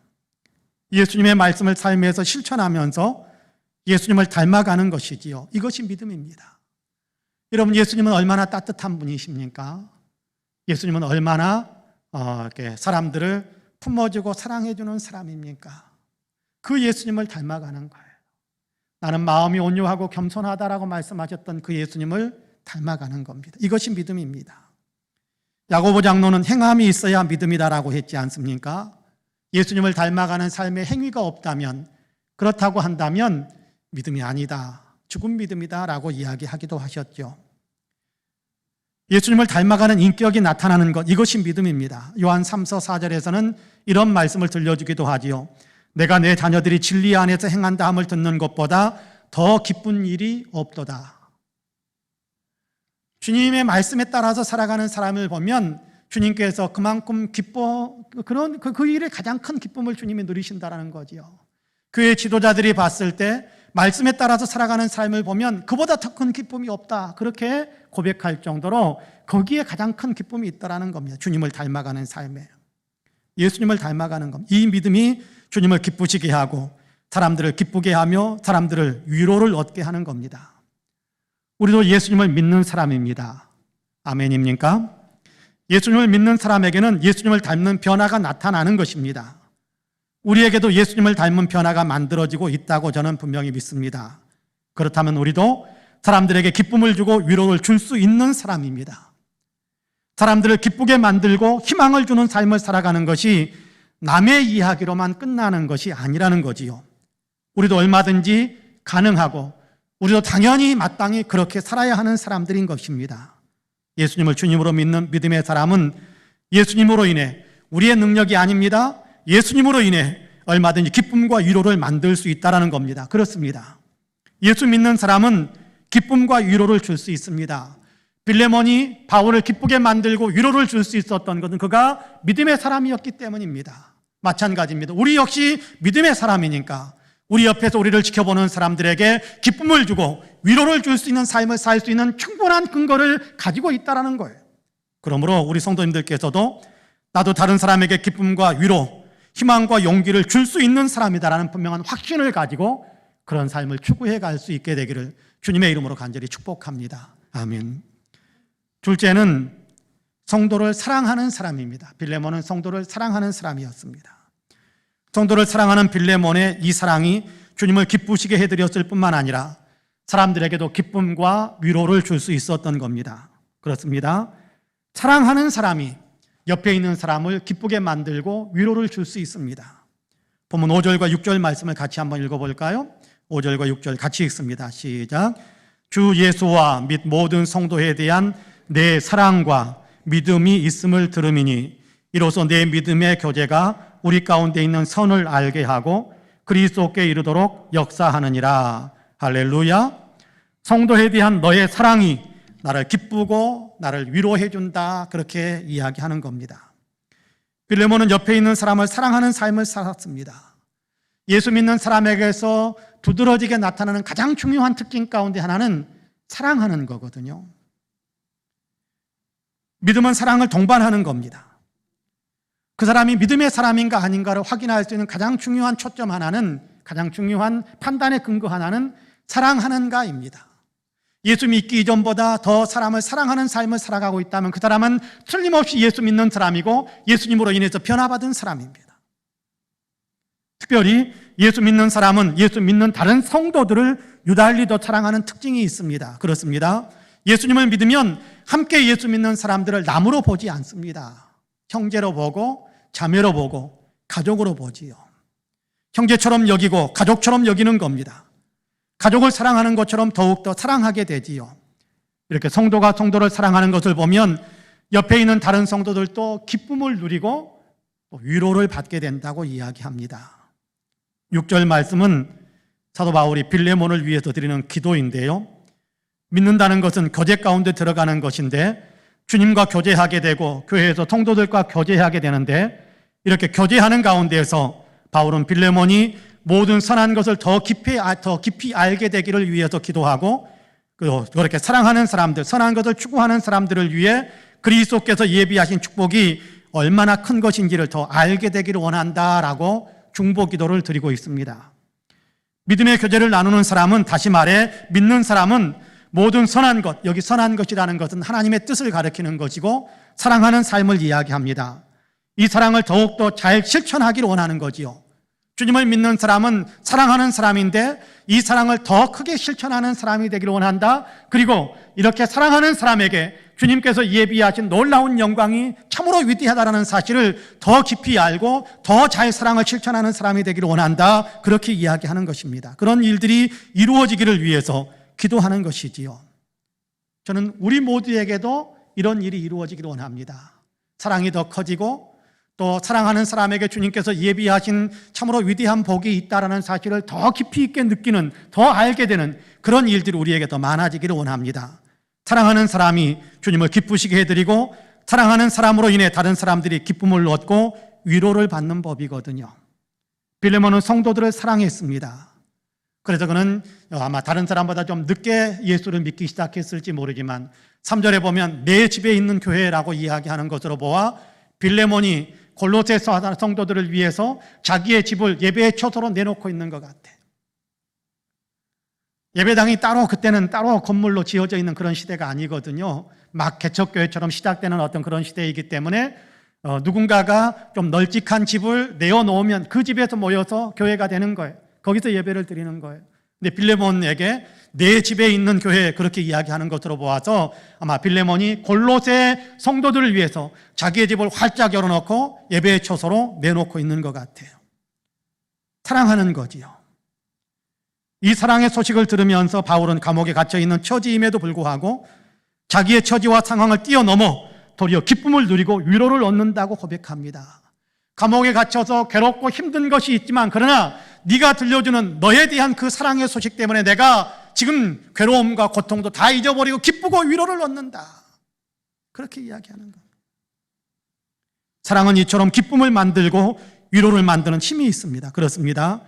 예수님의 말씀을 삶에서 실천하면서 예수님을 닮아가는 것이지요. 이것이 믿음입니다. 여러분, 예수님은 얼마나 따뜻한 분이십니까? 예수님은 얼마나 이렇게 사람들을 품어주고 사랑해주는 사람입니까? 그 예수님을 닮아가는 거예요. 나는 마음이 온유하고 겸손하다라고 말씀하셨던 그 예수님을 닮아가는 겁니다. 이것이 믿음입니다. 야고보 장로는 행함이 있어야 믿음이다라고 했지 않습니까? 예수님을 닮아가는 삶의 행위가 없다면, 그렇다고 한다면 믿음이 아니다, 죽은 믿음이다라고 이야기하기도 하셨죠. 예수님을 닮아가는 인격이 나타나는 것, 이것이 믿음입니다. 요한 3서 4절에서는 이런 말씀을 들려주기도 하지요. 내가 내 자녀들이 진리 안에서 행한다 함을 듣는 것보다 더 기쁜 일이 없도다. 주님의 말씀에 따라서 살아가는 사람을 보면 주님께서 그만큼 그 일에 가장 큰 기쁨을 주님이 누리신다는 거지요. 그의 지도자들이 봤을 때 말씀에 따라서 살아가는 삶을 보면 그보다 더 큰 기쁨이 없다, 그렇게 고백할 정도로 거기에 가장 큰 기쁨이 있다는 겁니다. 주님을 닮아가는 삶에, 예수님을 닮아가는 겁니다. 이 믿음이 주님을 기쁘시게 하고 사람들을 기쁘게 하며 사람들을 위로를 얻게 하는 겁니다. 우리도 예수님을 믿는 사람입니다. 아멘입니까? 예수님을 믿는 사람에게는 예수님을 닮는 변화가 나타나는 것입니다. 우리에게도 예수님을 닮은 변화가 만들어지고 있다고 저는 분명히 믿습니다. 그렇다면 우리도 사람들에게 기쁨을 주고 위로를 줄 수 있는 사람입니다. 사람들을 기쁘게 만들고 희망을 주는 삶을 살아가는 것이 남의 이야기로만 끝나는 것이 아니라는 거지요. 우리도 얼마든지 가능하고 우리도 당연히 마땅히 그렇게 살아야 하는 사람들인 것입니다. 예수님을 주님으로 믿는 믿음의 사람은 예수님으로 인해, 우리의 능력이 아닙니다, 예수님으로 인해 얼마든지 기쁨과 위로를 만들 수 있다는 겁니다. 그렇습니다. 예수 믿는 사람은 기쁨과 위로를 줄 수 있습니다. 빌레몬이 바울을 기쁘게 만들고 위로를 줄 수 있었던 것은 그가 믿음의 사람이었기 때문입니다. 마찬가지입니다. 우리 역시 믿음의 사람이니까 우리 옆에서 우리를 지켜보는 사람들에게 기쁨을 주고 위로를 줄 수 있는 삶을 살 수 있는 충분한 근거를 가지고 있다는 거예요. 그러므로 우리 성도님들께서도 나도 다른 사람에게 기쁨과 위로, 희망과 용기를 줄 수 있는 사람이다라는 분명한 확신을 가지고 그런 삶을 추구해 갈 수 있게 되기를 주님의 이름으로 간절히 축복합니다. 아멘. 둘째는 성도를 사랑하는 사람입니다. 빌레몬은 성도를 사랑하는 사람이었습니다. 성도를 사랑하는 빌레몬의 이 사랑이 주님을 기쁘시게 해드렸을 뿐만 아니라 사람들에게도 기쁨과 위로를 줄 수 있었던 겁니다. 그렇습니다. 사랑하는 사람이 옆에 있는 사람을 기쁘게 만들고 위로를 줄 수 있습니다. 본문 5절과 6절 말씀을 같이 한번 읽어볼까요? 5절과 6절 같이 읽습니다. 시작. 주 예수와 및 모든 성도에 대한 내 사랑과 믿음이 있음을 들음이니 이로써 내 믿음의 교제가 우리 가운데 있는 선을 알게 하고 그리스도께 이르도록 역사하느니라. 할렐루야. 성도에 대한 너의 사랑이 나를 기쁘고 나를 위로해 준다, 그렇게 이야기하는 겁니다. 빌레몬은 옆에 있는 사람을 사랑하는 삶을 살았습니다. 예수 믿는 사람에게서 두드러지게 나타나는 가장 중요한 특징 가운데 하나는 사랑하는 거거든요. 믿음은 사랑을 동반하는 겁니다. 그 사람이 믿음의 사람인가 아닌가를 확인할 수 있는 가장 중요한 초점 하나는, 가장 중요한 판단의 근거 하나는 사랑하는가입니다. 예수 믿기 이전보다 더 사람을 사랑하는 삶을 살아가고 있다면 그 사람은 틀림없이 예수 믿는 사람이고 예수님으로 인해서 변화받은 사람입니다. 특별히 예수 믿는 사람은 예수 믿는 다른 성도들을 유달리 더 사랑하는 특징이 있습니다. 그렇습니다. 예수님을 믿으면 함께 예수 믿는 사람들을 남으로 보지 않습니다. 형제로 보고 자매로 보고 가족으로 보지요. 형제처럼 여기고 가족처럼 여기는 겁니다. 가족을 사랑하는 것처럼 더욱더 사랑하게 되지요. 이렇게 성도가 성도를 사랑하는 것을 보면 옆에 있는 다른 성도들도 기쁨을 누리고 위로를 받게 된다고 이야기합니다. 6절 말씀은 사도 바울이 빌레몬을 위해서 드리는 기도인데요. 믿는다는 것은 교제 가운데 들어가는 것인데 주님과 교제하게 되고 교회에서 성도들과 교제하게 되는데 이렇게 교제하는 가운데에서 바울은 빌레몬이 모든 선한 것을 더 깊이 알게 되기를 위해서 기도하고 그렇게 사랑하는 사람들, 선한 것을 추구하는 사람들을 위해 그리스도께서 예비하신 축복이 얼마나 큰 것인지를 더 알게 되기를 원한다라고 중보 기도를 드리고 있습니다. 믿음의 교제를 나누는 사람은, 다시 말해 믿는 사람은 모든 선한 것, 여기 선한 것이라는 것은 하나님의 뜻을 가리키는 것이고 사랑하는 삶을 이야기합니다. 이 사랑을 더욱더 잘 실천하기를 원하는 거지요. 주님을 믿는 사람은 사랑하는 사람인데 이 사랑을 더 크게 실천하는 사람이 되기를 원한다. 그리고 이렇게 사랑하는 사람에게 주님께서 예비하신 놀라운 영광이 참으로 위대하다는 사실을 더 깊이 알고 더 잘 사랑을 실천하는 사람이 되기를 원한다. 그렇게 이야기하는 것입니다. 그런 일들이 이루어지기를 위해서 기도하는 것이지요. 저는 우리 모두에게도 이런 일이 이루어지기를 원합니다. 사랑이 더 커지고 또 사랑하는 사람에게 주님께서 예비하신 참으로 위대한 복이 있다는 사실을 더 깊이 있게 느끼는, 더 알게 되는 그런 일들이 우리에게 더 많아지기를 원합니다. 사랑하는 사람이 주님을 기쁘시게 해드리고 사랑하는 사람으로 인해 다른 사람들이 기쁨을 얻고 위로를 받는 법이거든요. 빌레몬은 성도들을 사랑했습니다. 그래서 그는 아마 다른 사람보다 좀 늦게 예수를 믿기 시작했을지 모르지만 3절에 보면 내 집에 있는 교회라고 이야기하는 것으로 보아 빌레몬이 골로새 성도들을 위해서 자기의 집을 예배의 처소로 내놓고 있는 것 같아요. 예배당이 따로, 그때는 따로 건물로 지어져 있는 그런 시대가 아니거든요. 막 개척교회처럼 시작되는 어떤 그런 시대이기 때문에 누군가가 좀 널찍한 집을 내어놓으면 그 집에서 모여서 교회가 되는 거예요. 거기서 예배를 드리는 거예요. 근데 빌레몬에게 내 집에 있는 교회, 그렇게 이야기하는 것으로 보아서 아마 빌레몬이 골로새 성도들을 위해서 자기의 집을 활짝 열어놓고 예배의 처소로 내놓고 있는 것 같아요. 사랑하는 거지요. 이 사랑의 소식을 들으면서 바울은 감옥에 갇혀있는 처지임에도 불구하고 자기의 처지와 상황을 뛰어넘어 도리어 기쁨을 누리고 위로를 얻는다고 고백합니다. 감옥에 갇혀서 괴롭고 힘든 것이 있지만 그러나 네가 들려주는 너에 대한 그 사랑의 소식 때문에 내가 지금 괴로움과 고통도 다 잊어버리고 기쁘고 위로를 얻는다. 그렇게 이야기하는 겁니다. 사랑은 이처럼 기쁨을 만들고 위로를 만드는 힘이 있습니다. 그렇습니다.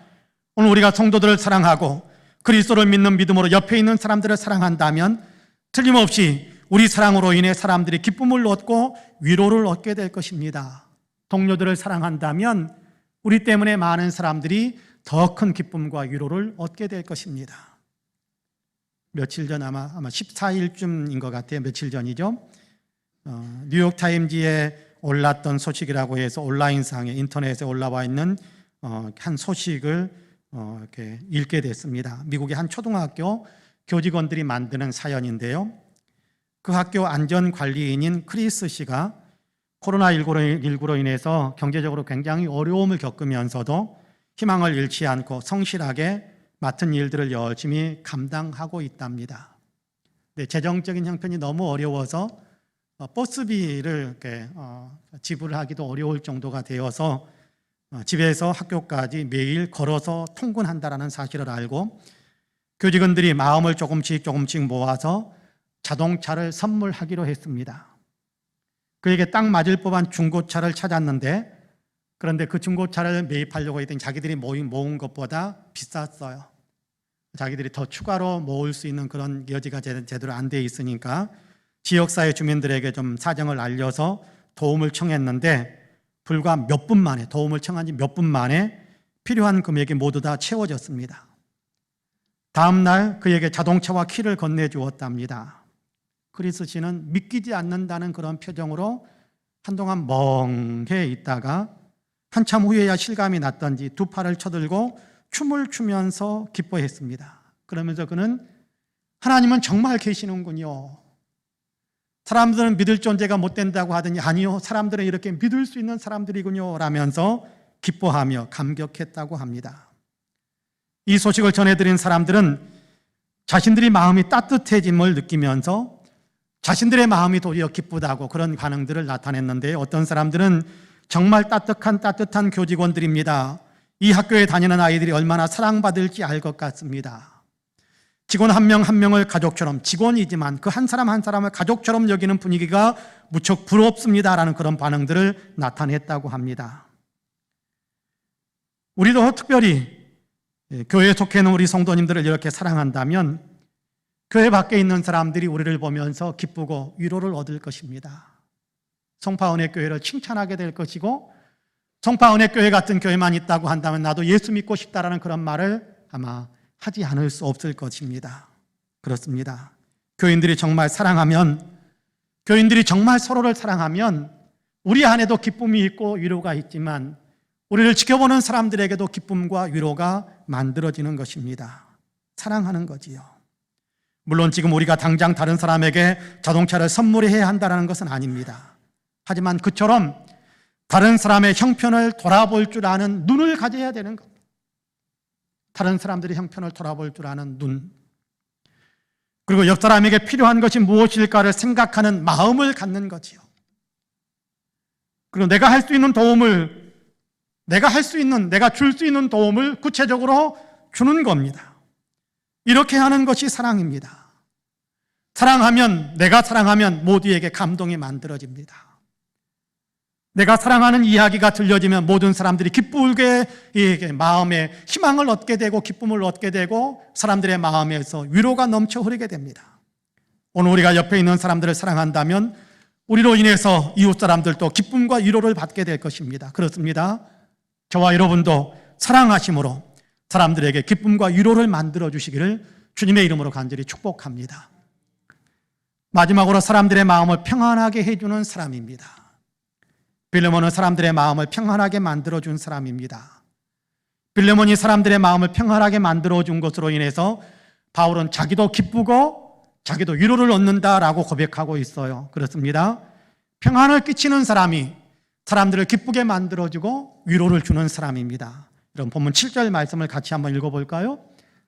오늘 우리가 성도들을 사랑하고 그리스도를 믿는 믿음으로 옆에 있는 사람들을 사랑한다면 틀림없이 우리 사랑으로 인해 사람들이 기쁨을 얻고 위로를 얻게 될 것입니다. 동료들을 사랑한다면 우리 때문에 많은 사람들이 더 큰 기쁨과 위로를 얻게 될 것입니다. 며칠 전 아마 14일쯤인 것 같아요. 며칠 전이죠. 뉴욕타임즈에 올랐던 소식이라고 해서 온라인상에 인터넷에 올라와 있는 한 소식을 이렇게 읽게 됐습니다. 미국의 한 초등학교 교직원들이 만드는 사연인데요. 그 학교 안전관리인인 크리스 씨가 코로나19로 인해서 경제적으로 굉장히 어려움을 겪으면서도 희망을 잃지 않고 성실하게 맡은 일들을 열심히 감당하고 있답니다. 네, 재정적인 형편이 너무 어려워서 버스비를 이렇게 지불하기도 어려울 정도가 되어서 집에서 학교까지 매일 걸어서 통근한다라는 사실을 알고 교직원들이 마음을 조금씩 모아서 자동차를 선물하기로 했습니다. 그에게 딱 맞을 법한 중고차를 찾았는데, 그런데 그 중고차를 매입하려고 했더니 자기들이 모은 것보다 비쌌어요. 자기들이 더 추가로 모을 수 있는 그런 여지가 제대로 안 돼 있으니까 지역사회 주민들에게 좀 사정을 알려서 도움을 청했는데, 불과 몇 분 만에, 도움을 청한 지 몇 분 만에 필요한 금액이 모두 다 채워졌습니다. 다음 날 그에게 자동차와 키를 건네주었답니다. 크리스 씨는 믿기지 않는다는 그런 표정으로 한동안 멍해 있다가 한참 후에야 실감이 났던지 두 팔을 쳐들고 춤을 추면서 기뻐했습니다. 그러면서 그는 하나님은 정말 계시는군요. 사람들은 믿을 존재가 못 된다고 하더니 아니요, 사람들은 이렇게 믿을 수 있는 사람들이군요 라면서 기뻐하며 감격했다고 합니다. 이 소식을 전해드린 사람들은 자신들이 마음이 따뜻해짐을 느끼면서 자신들의 마음이 도리어 기쁘다고 그런 반응들을 나타냈는데, 어떤 사람들은 정말 따뜻한 교직원들입니다. 이 학교에 다니는 아이들이 얼마나 사랑받을지 알 것 같습니다. 직원 한 명 한 명을 가족처럼, 직원이지만 그 한 사람 한 사람을 가족처럼 여기는 분위기가 무척 부럽습니다라는 그런 반응들을 나타냈다고 합니다. 우리도 특별히 교회에 속해 있는 우리 성도님들을 이렇게 사랑한다면 교회 밖에 있는 사람들이 우리를 보면서 기쁘고 위로를 얻을 것입니다. 송파은혜 교회를 칭찬하게 될 것이고, 송파은혜 교회 같은 교회만 있다고 한다면 나도 예수 믿고 싶다라는 그런 말을 아마 하지 않을 수 없을 것입니다. 그렇습니다. 교인들이 정말 사랑하면, 교인들이 정말 서로를 사랑하면 우리 안에도 기쁨이 있고 위로가 있지만 우리를 지켜보는 사람들에게도 기쁨과 위로가 만들어지는 것입니다. 사랑하는 거지요. 물론 지금 우리가 당장 다른 사람에게 자동차를 선물해야 한다는 것은 아닙니다. 하지만 그처럼 다른 사람의 형편을 돌아볼 줄 아는 눈을 가져야 되는 겁니다. 다른 사람들의 형편을 돌아볼 줄 아는 눈, 그리고 옆 사람에게 필요한 것이 무엇일까를 생각하는 마음을 갖는 거지요. 그리고 내가 할 수 있는 도움을, 내가 줄 수 있는 도움을 구체적으로 주는 겁니다. 이렇게 하는 것이 사랑입니다. 내가 사랑하면 모두에게 감동이 만들어집니다. 내가 사랑하는 이야기가 들려지면 모든 사람들이 기쁘게 마음에 희망을 얻게 되고 기쁨을 얻게 되고 사람들의 마음에서 위로가 넘쳐 흐르게 됩니다. 오늘 우리가 옆에 있는 사람들을 사랑한다면 우리로 인해서 이웃 사람들도 기쁨과 위로를 받게 될 것입니다. 그렇습니다. 저와 여러분도 사랑하심으로 사람들에게 기쁨과 위로를 만들어 주시기를 주님의 이름으로 간절히 축복합니다. 마지막으로 사람들의 마음을 평안하게 해주는 사람입니다. 빌레몬은 사람들의 마음을 평안하게 만들어준 사람입니다. 빌레몬이 사람들의 마음을 평안하게 만들어준 것으로 인해서 바울은 자기도 기쁘고 자기도 위로를 얻는다라고 고백하고 있어요. 그렇습니다. 평안을 끼치는 사람이 사람들을 기쁘게 만들어주고 위로를 주는 사람입니다. 여러분 본문 7절 말씀을 같이 한번 읽어볼까요?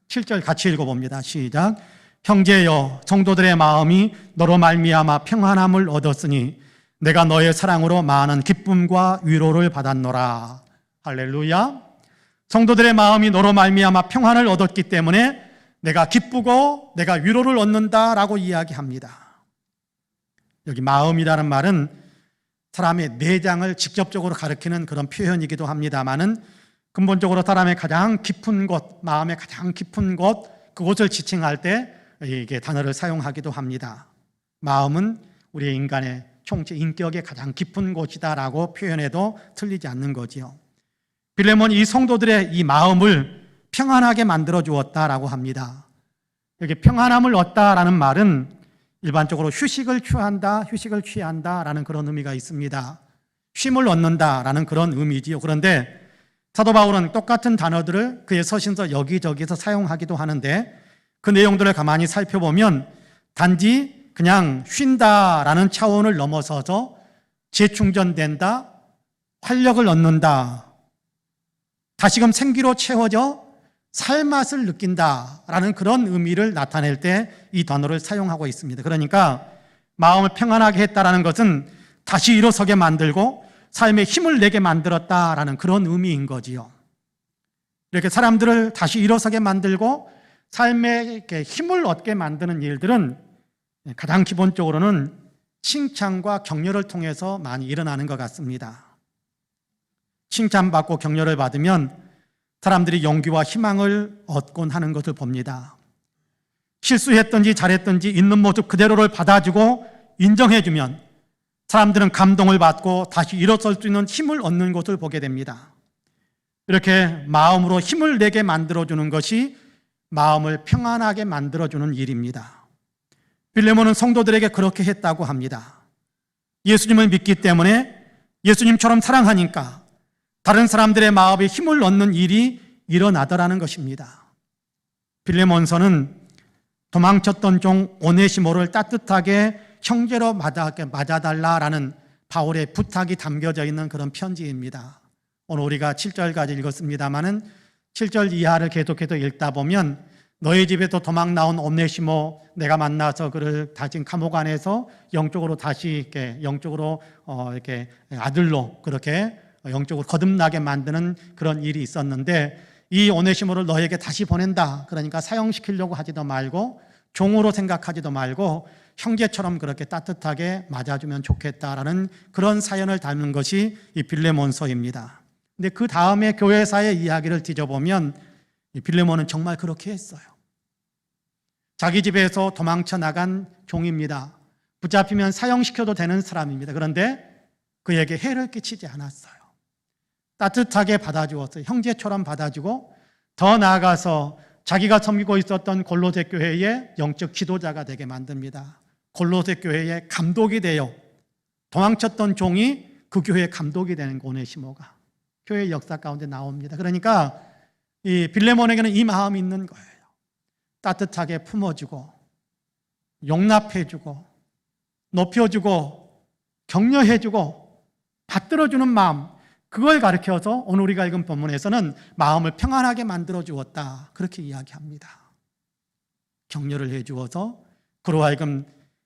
7절 같이 읽어봅니다. 시작. 형제여, 성도들의 마음이 너로 말미암아 평안함을 얻었으니 내가 너의 사랑으로 많은 기쁨과 위로를 받았노라. 할렐루야. 성도들의 마음이 너로 말미암아 평안을 얻었기 때문에 내가 기쁘고 내가 위로를 얻는다라고 이야기합니다. 여기 마음이라는 말은 사람의 내장을 직접적으로 가리키는 그런 표현이기도 합니다만은 근본적으로 사람의 가장 깊은 곳, 마음의 가장 깊은 곳, 그곳을 지칭할 때 이게 단어를 사용하기도 합니다. 마음은 우리 인간의 총체 인격의 가장 깊은 곳이다라고 표현해도 틀리지 않는 거지요. 빌레몬이 이 성도들의 이 마음을 평안하게 만들어 주었다라고 합니다. 여기 평안함을 얻다라는 말은 일반적으로 휴식을 취한다라는 그런 의미가 있습니다. 쉼을 얻는다라는 그런 의미지요. 그런데 사도 바울은 똑같은 단어들을 그의 서신서 여기저기서 사용하기도 하는데 그 내용들을 가만히 살펴보면 단지 그냥 쉰다라는 차원을 넘어서서 재충전된다, 활력을 얻는다, 다시금 생기로 채워져 살맛을 느낀다라는 그런 의미를 나타낼 때 이 단어를 사용하고 있습니다. 그러니까 마음을 평안하게 했다라는 것은 다시 일어서게 만들고 삶에 힘을 내게 만들었다라는 그런 의미인 거지요. 이렇게 사람들을 다시 일어서게 만들고 삶에 힘을 얻게 만드는 일들은 가장 기본적으로는 칭찬과 격려를 통해서 많이 일어나는 것 같습니다. 칭찬받고 격려를 받으면 사람들이 용기와 희망을 얻곤 하는 것을 봅니다. 실수했든지 잘했든지 있는 모습 그대로를 받아주고 인정해주면 사람들은 감동을 받고 다시 일어설 수 있는 힘을 얻는 것을 보게 됩니다. 이렇게 마음으로 힘을 내게 만들어주는 것이 마음을 평안하게 만들어주는 일입니다. 빌레몬은 성도들에게 그렇게 했다고 합니다. 예수님을 믿기 때문에 예수님처럼 사랑하니까 다른 사람들의 마음에 힘을 얻는 일이 일어나더라는 것입니다. 빌레몬서는 도망쳤던 종 오네시모를 따뜻하게 형제로 맞아달라라는 바울의 부탁이 담겨져 있는 그런 편지입니다. 오늘 우리가 7절까지 읽었습니다마는 7절 이하를 계속해서 읽다 보면 너희 집에서 도망 나온 오네시모 내가 만나서 그를 다시 감옥 안에서 영적으로 다시 이렇게 영적으로 이렇게 아들로 그렇게 영적으로 거듭나게 만드는 그런 일이 있었는데 이 오네시모를 너에게 다시 보낸다. 그러니까 사형시키려고 하지도 말고 종으로 생각하지도 말고 형제처럼 그렇게 따뜻하게 맞아주면 좋겠다라는 그런 사연을 담은 것이 이 빌레몬서입니다. 근데 그 다음에 교회사의 이야기를 뒤져보면 이 빌레몬은 정말 그렇게 했어요. 자기 집에서 도망쳐 나간 종입니다. 붙잡히면 사형시켜도 되는 사람입니다. 그런데 그에게 해를 끼치지 않았어요. 따뜻하게 받아주었어요. 형제처럼 받아주고 더 나아가서 자기가 섬기고 있었던 골로새 교회의 영적 지도자가 되게 만듭니다. 골로새 교회의 감독이 되어 도망쳤던 종이 그 교회의 감독이 되는 오네시모가 교회의 역사 가운데 나옵니다. 그러니까 이 빌레몬에게는 이 마음이 있는 거예요. 따뜻하게 품어주고 용납해주고 높여주고 격려해주고 받들어주는 마음, 그걸 가르쳐서 오늘 우리가 읽은 본문에서는 마음을 평안하게 만들어 주었다, 그렇게 이야기합니다. 격려를 해주어서 그로 하여금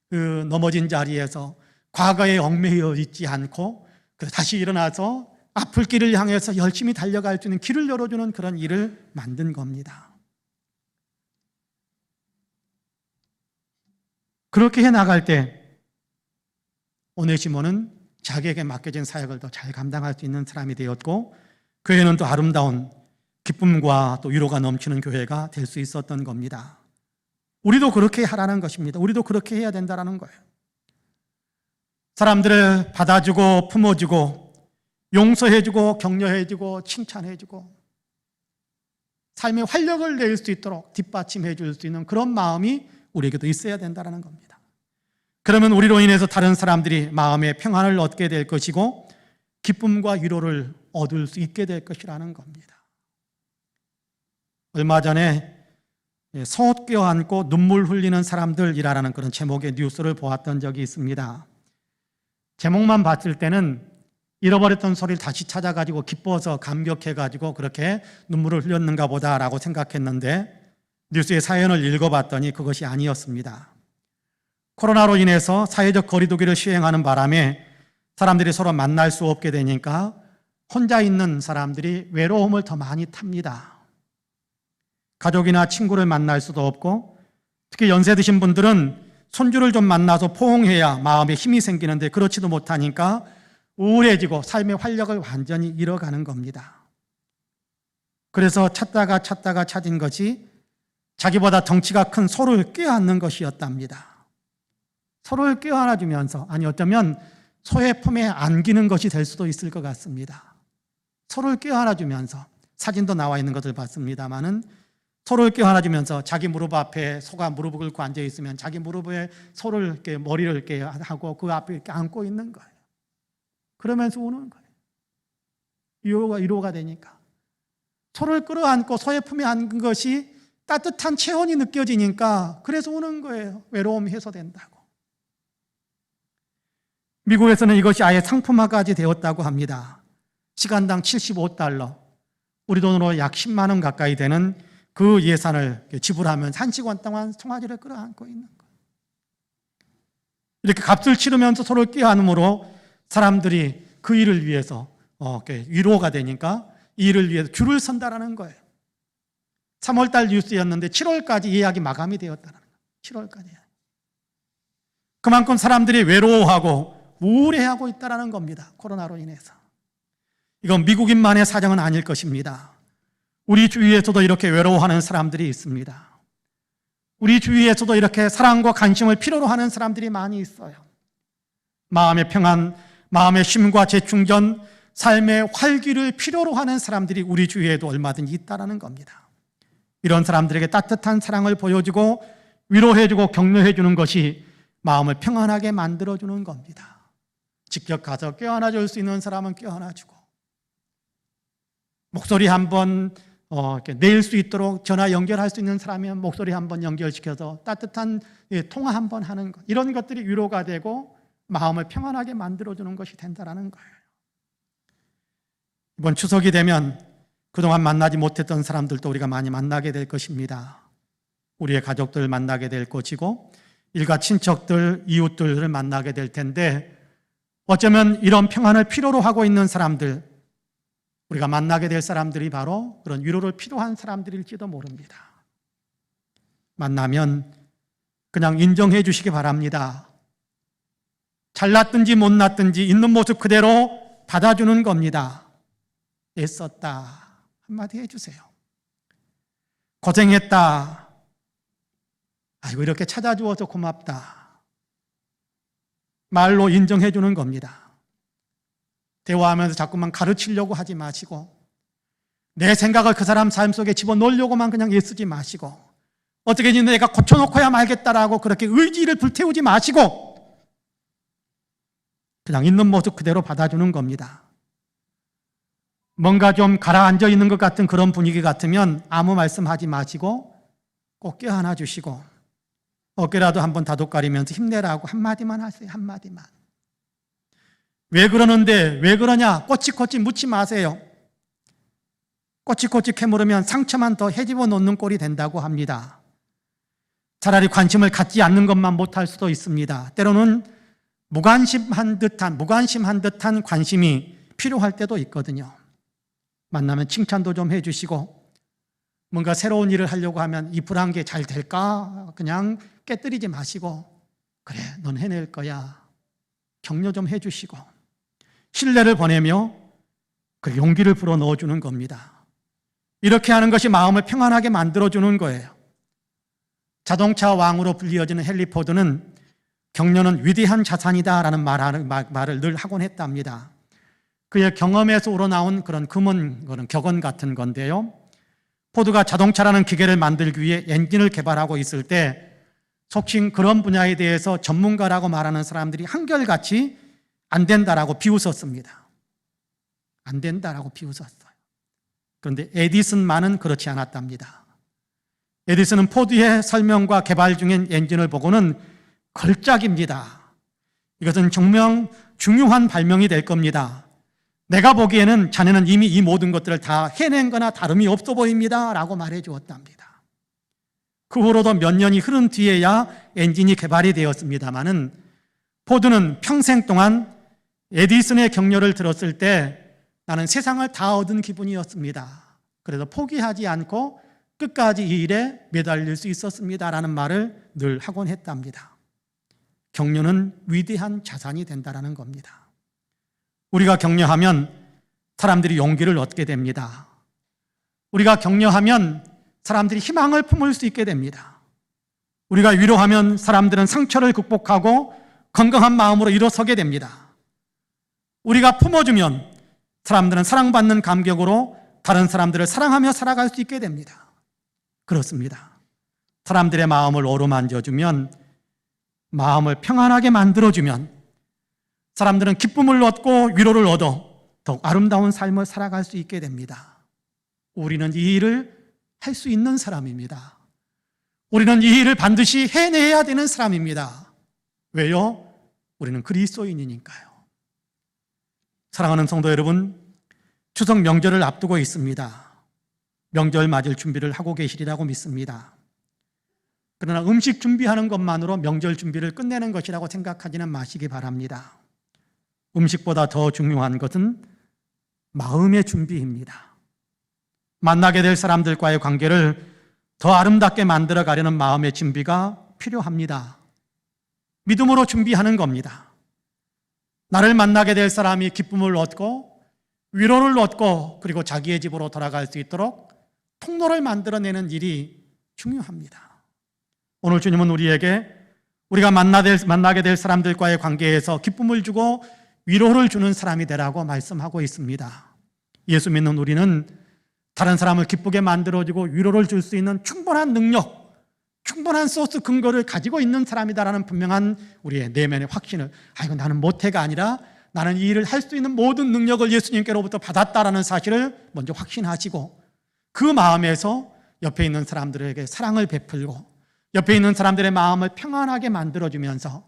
그 넘어진 자리에서 과거에 얽매여 있지 않고 다시 일어나서 앞을 길을 향해서 열심히 달려갈 수 있는 길을 열어주는 그런 일을 만든 겁니다. 그렇게 해나갈 때 오네시모는 자기에게 맡겨진 사역을 더 잘 감당할 수 있는 사람이 되었고 교회는 또 아름다운 기쁨과 또 위로가 넘치는 교회가 될 수 있었던 겁니다. 우리도 그렇게 하라는 것입니다. 우리도 그렇게 해야 된다는 거예요. 사람들을 받아주고 품어주고 용서해주고 격려해주고 칭찬해주고 삶의 활력을 낼 수 있도록 뒷받침해 줄 수 있는 그런 마음이 우리에게도 있어야 된다는 겁니다. 그러면 우리로 인해서 다른 사람들이 마음의 평안을 얻게 될 것이고 기쁨과 위로를 얻을 수 있게 될 것이라는 겁니다. 얼마 전에 속옷 껴안고 눈물 흘리는 사람들이라는 그런 제목의 뉴스를 보았던 적이 있습니다. 제목만 봤을 때는 잃어버렸던 소리를 다시 찾아가지고 기뻐서 감격해가지고 그렇게 눈물을 흘렸는가 보다라고 생각했는데 뉴스의 사연을 읽어봤더니 그것이 아니었습니다. 코로나로 인해서 사회적 거리두기를 시행하는 바람에 사람들이 서로 만날 수 없게 되니까 혼자 있는 사람들이 외로움을 더 많이 탑니다. 가족이나 친구를 만날 수도 없고 특히 연세 드신 분들은 손주를 좀 만나서 포옹해야 마음에 힘이 생기는데 그렇지도 못하니까 우울해지고 삶의 활력을 완전히 잃어가는 겁니다. 그래서 찾다가 찾은 것이 자기보다 덩치가 큰 소를 껴안는 것이었답니다. 소를 껴안아주면서, 아니 어쩌면 소의 품에 안기는 것이 될 수도 있을 것 같습니다. 소를 껴안아주면서, 사진도 나와 있는 것을 봤습니다마는 소를 껴안아주면서 자기 무릎 앞에 소가 무릎을 꿇고 앉아 있으면 자기 무릎에 소를 이렇게 머리를 이렇게 하고 그 앞에 이렇게 안고 있는 거예요. 그러면서 우는 거예요. 위로가 되니까. 소를 끌어안고 소의 품에 안은 것이 따뜻한 체온이 느껴지니까 그래서 우는 거예요. 외로움이 해소된다고. 미국에서는 이것이 아예 상품화까지 되었다고 합니다. 시간당 $75, 우리 돈으로 약 10만 원 가까이 되는 그 예산을 지불하면 1시간 동안 송아지를 끌어안고 있는 거예요. 이렇게 값을 치르면서 서로 껴안음으로 사람들이 그 일을 위해서 위로가 되니까 이 일을 위해서 줄을 선다라는 거예요. 3월달 뉴스였는데 7월까지 예약이 마감이 되었다는 거예요. 7월까지. 그만큼 사람들이 외로워하고 우울해하고 있다는 겁니다. 코로나로 인해서. 이건 미국인만의 사정은 아닐 것입니다. 우리 주위에서도 이렇게 외로워하는 사람들이 있습니다. 우리 주위에서도 이렇게 사랑과 관심을 필요로 하는 사람들이 많이 있어요. 마음의 평안, 마음의 쉼과 재충전, 삶의 활기를 필요로 하는 사람들이 우리 주위에도 얼마든지 있다는 겁니다. 이런 사람들에게 따뜻한 사랑을 보여주고 위로해주고 격려해주는 것이 마음을 평안하게 만들어주는 겁니다. 직접 가서 껴안아줄 수 있는 사람은 껴안아주고, 목소리 한번 내일 수 있도록 전화 연결할 수 있는 사람이면 목소리 한번 연결시켜서 따뜻한 통화 한번 하는 것, 이런 것들이 위로가 되고 마음을 평안하게 만들어주는 것이 된다는 거예요. 이번 추석이 되면 그동안 만나지 못했던 사람들도 우리가 많이 만나게 될 것입니다. 우리의 가족들 만나게 될 것이고 일가 친척들, 이웃들을 만나게 될 텐데, 어쩌면 이런 평안을 필요로 하고 있는 사람들, 우리가 만나게 될 사람들이 바로 그런 위로를 필요한 사람들일지도 모릅니다. 만나면 그냥 인정해 주시기 바랍니다. 잘났든지 못났든지 있는 모습 그대로 받아주는 겁니다. 애썼다 한마디 해주세요. 고생했다. 아이고 이렇게 찾아주어서 고맙다. 말로 인정해 주는 겁니다. 대화하면서 자꾸만 가르치려고 하지 마시고, 내 생각을 그 사람 삶 속에 집어넣으려고만 그냥 애쓰지 마시고, 어떻게든 내가 고쳐놓고야 말겠다라고 그렇게 의지를 불태우지 마시고 그냥 있는 모습 그대로 받아주는 겁니다. 뭔가 좀 가라앉아 있는 것 같은 그런 분위기 같으면 아무 말씀하지 마시고 꼭 껴안아 주시고 어깨라도 한번 다독거리면서 힘내라고 한마디만 하세요. 한마디만. 왜 그러는데 왜 그러냐 꼬치꼬치 묻지 마세요. 꼬치꼬치 캐물으면 상처만 더 헤집어 놓는 꼴이 된다고 합니다. 차라리 관심을 갖지 않는 것만 못할 수도 있습니다. 때로는 무관심한 듯한 관심이 필요할 때도 있거든요. 만나면 칭찬도 좀 해주시고, 뭔가 새로운 일을 하려고 하면 이 불안개 잘 될까? 그냥 깨뜨리지 마시고, 그래 넌 해낼 거야. 격려 좀 해주시고, 신뢰를 보내며 그 용기를 불어넣어 주는 겁니다. 이렇게 하는 것이 마음을 평안하게 만들어주는 거예요. 자동차 왕으로 불리어지는 헨리 포드는 격려는 위대한 자산이다라는 말을 늘 하곤 했답니다. 그의 경험에서 우러나온 그런 그런 격언 같은 건데요. 포드가 자동차라는 기계를 만들기 위해 엔진을 개발하고 있을 때 속칭 그런 분야에 대해서 전문가라고 말하는 사람들이 한결같이 안 된다라고 비웃었습니다. 안 된다라고 비웃었어요. 그런데 에디슨만은 그렇지 않았답니다. 에디슨은 포드의 설명과 개발 중인 엔진을 보고는 걸작입니다. 이것은 정말 중요한 발명이 될 겁니다. 내가 보기에는 자네는 이미 이 모든 것들을 다 해낸 거나 다름이 없어 보입니다 라고 말해 주었답니다. 그 후로도 몇 년이 흐른 뒤에야 엔진이 개발이 되었습니다마는 포드는 평생 동안 에디슨의 격려를 들었을 때 나는 세상을 다 얻은 기분이었습니다. 그래서 포기하지 않고 끝까지 이 일에 매달릴 수 있었습니다라는 말을 늘 하곤 했답니다. 격려는 위대한 자산이 된다는 겁니다. 우리가 격려하면 사람들이 용기를 얻게 됩니다. 우리가 격려하면 사람들이 희망을 품을 수 있게 됩니다. 우리가 위로하면 사람들은 상처를 극복하고 건강한 마음으로 일어서게 됩니다. 우리가 품어주면 사람들은 사랑받는 감격으로 다른 사람들을 사랑하며 살아갈 수 있게 됩니다. 그렇습니다. 사람들의 마음을 어루만져주면, 마음을 평안하게 만들어주면 사람들은 기쁨을 얻고 위로를 얻어 더욱 아름다운 삶을 살아갈 수 있게 됩니다. 우리는 이 일을 할 수 있는 사람입니다. 우리는 이 일을 반드시 해내야 되는 사람입니다. 왜요? 우리는 그리스도인이니까요. 사랑하는 성도 여러분, 추석 명절을 앞두고 있습니다. 명절 맞을 준비를 하고 계시리라고 믿습니다. 그러나 음식 준비하는 것만으로 명절 준비를 끝내는 것이라고 생각하지는 마시기 바랍니다. 음식보다 더 중요한 것은 마음의 준비입니다. 만나게 될 사람들과의 관계를 더 아름답게 만들어 가려는 마음의 준비가 필요합니다. 믿음으로 준비하는 겁니다. 나를 만나게 될 사람이 기쁨을 얻고 위로를 얻고 그리고 자기의 집으로 돌아갈 수 있도록 통로를 만들어내는 일이 중요합니다. 오늘 주님은 우리에게 우리가 만나게 될 사람들과의 관계에서 기쁨을 주고 위로를 주는 사람이 되라고 말씀하고 있습니다. 예수 믿는 우리는 다른 사람을 기쁘게 만들어주고 위로를 줄 수 있는 충분한 능력, 충분한 소스 근거를 가지고 있는 사람이다라는 분명한 우리의 내면의 확신을, 이거 나는 못해가 아니라 나는 이 일을 할 수 있는 모든 능력을 예수님께로부터 받았다라는 사실을 먼저 확신하시고 그 마음에서 옆에 있는 사람들에게 사랑을 베풀고 옆에 있는 사람들의 마음을 평안하게 만들어주면서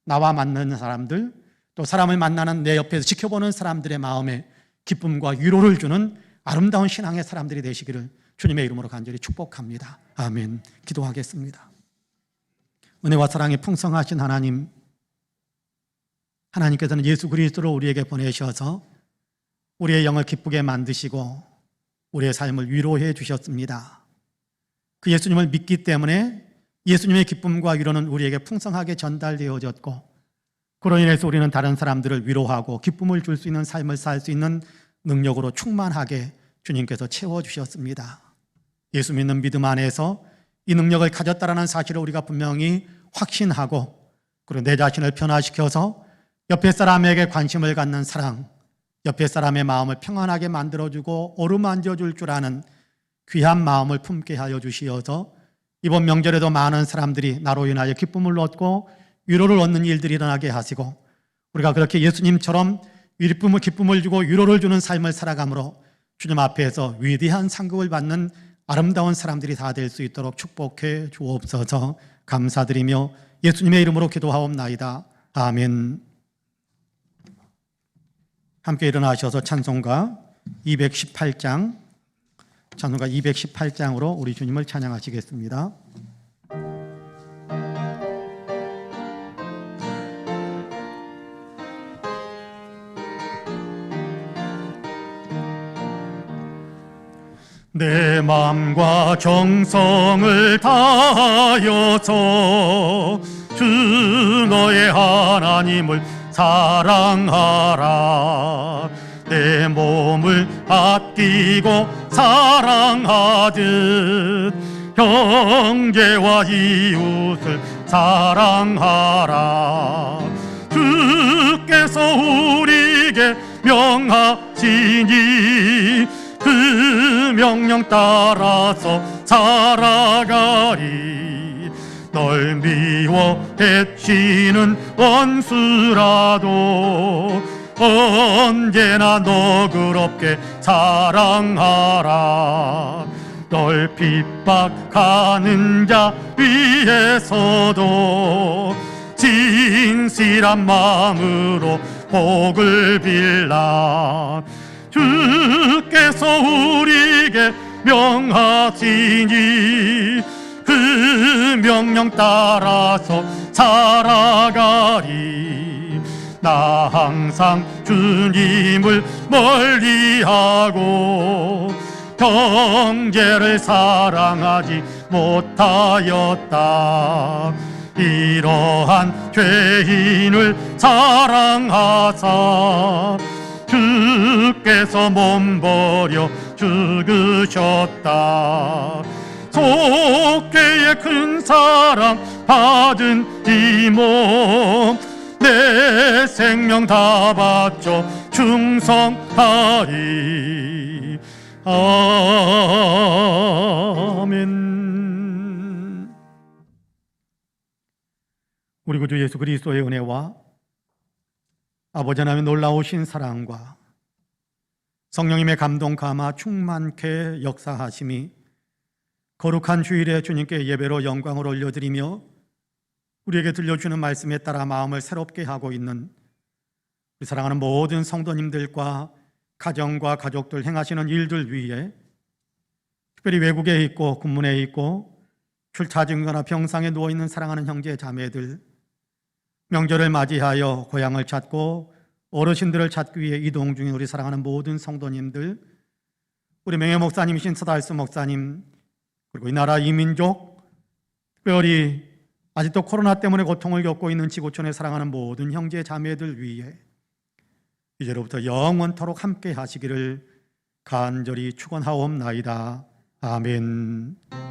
나와 만나는 사람들, 또 사람을 만나는 내 옆에서 지켜보는 사람들의 마음에 기쁨과 위로를 주는 아름다운 신앙의 사람들이 되시기를 주님의 이름으로 간절히 축복합니다. 아멘. 기도하겠습니다. 은혜와 사랑이 풍성하신 하나님, 하나님께서는 예수 그리스도를 우리에게 보내셔서 우리의 영을 기쁘게 만드시고 우리의 삶을 위로해 주셨습니다. 그 예수님을 믿기 때문에 예수님의 기쁨과 위로는 우리에게 풍성하게 전달되어졌고 그로 인해서 우리는 다른 사람들을 위로하고 기쁨을 줄 수 있는 삶을 살 수 있는 능력으로 충만하게 주님께서 채워주셨습니다. 예수 믿는 믿음 안에서 이 능력을 가졌다라는 사실을 우리가 분명히 확신하고 그리고 내 자신을 변화시켜서 옆에 사람에게 관심을 갖는 사랑, 옆에 사람의 마음을 평안하게 만들어주고 어루만져줄 줄 아는 귀한 마음을 품게 하여 주시어서 이번 명절에도 많은 사람들이 나로 인하여 기쁨을 얻고 위로를 얻는 일들이 일어나게 하시고 우리가 그렇게 예수님처럼 기쁨을 주고 위로를 주는 삶을 살아감으로 주님 앞에서 위대한 상급을 받는 아름다운 사람들이 다 될 수 있도록 축복해 주옵소서. 감사드리며 예수님의 이름으로 기도하옵나이다. 아멘. 함께 일어나셔서 찬송가 218장으로 우리 주님을 찬양하시겠습니다. 내 마음과 정성을 다하여서 주 너의 하나님을 사랑하라. 내 몸을 아끼고 사랑하듯 형제와 이웃을 사랑하라. 주께서 우리에게 명하시니 그 명령 따라서 살아가리. 널 미워 해치는 원수라도 언제나 너그럽게 사랑하라. 널 핍박하는 자 위에서도 진실한 마음으로 복을 빌라. 주께서 우리에게 명하시니 그 명령 따라서 살아가리. 나 항상 주님을 멀리하고 형제를 사랑하지 못하였다. 이러한 죄인을 사랑하사 주께서 몸버려 죽으셨다. 속죄의 큰 사랑 받은 이 몸 내 생명 다 바쳐 충성하리. 아멘. 우리 구주 예수 그리스도의 은혜와 아버지 하나님의 놀라우신 사랑과 성령님의 감동 감화 충만케 역사하심이 거룩한 주일에 주님께 예배로 영광을 올려드리며 우리에게 들려주는 말씀에 따라 마음을 새롭게 하고 있는 우리 사랑하는 모든 성도님들과 가정과 가족들 행하시는 일들 위에, 특별히 외국에 있고 군문에 있고 출차 중이거나 병상에 누워있는 사랑하는 형제 자매들, 명절을 맞이하여 고향을 찾고 어르신들을 찾기 위해 이동 중인 우리 사랑하는 모든 성도님들, 우리 명예 목사님이신 서달수 목사님, 그리고 이 나라 이민족, 특별히 아직도 코로나 때문에 고통을 겪고 있는 지구촌에 사랑하는 모든 형제 자매들 위해 이제로부터 영원토록 함께 하시기를 간절히 축원하옵나이다. 아멘.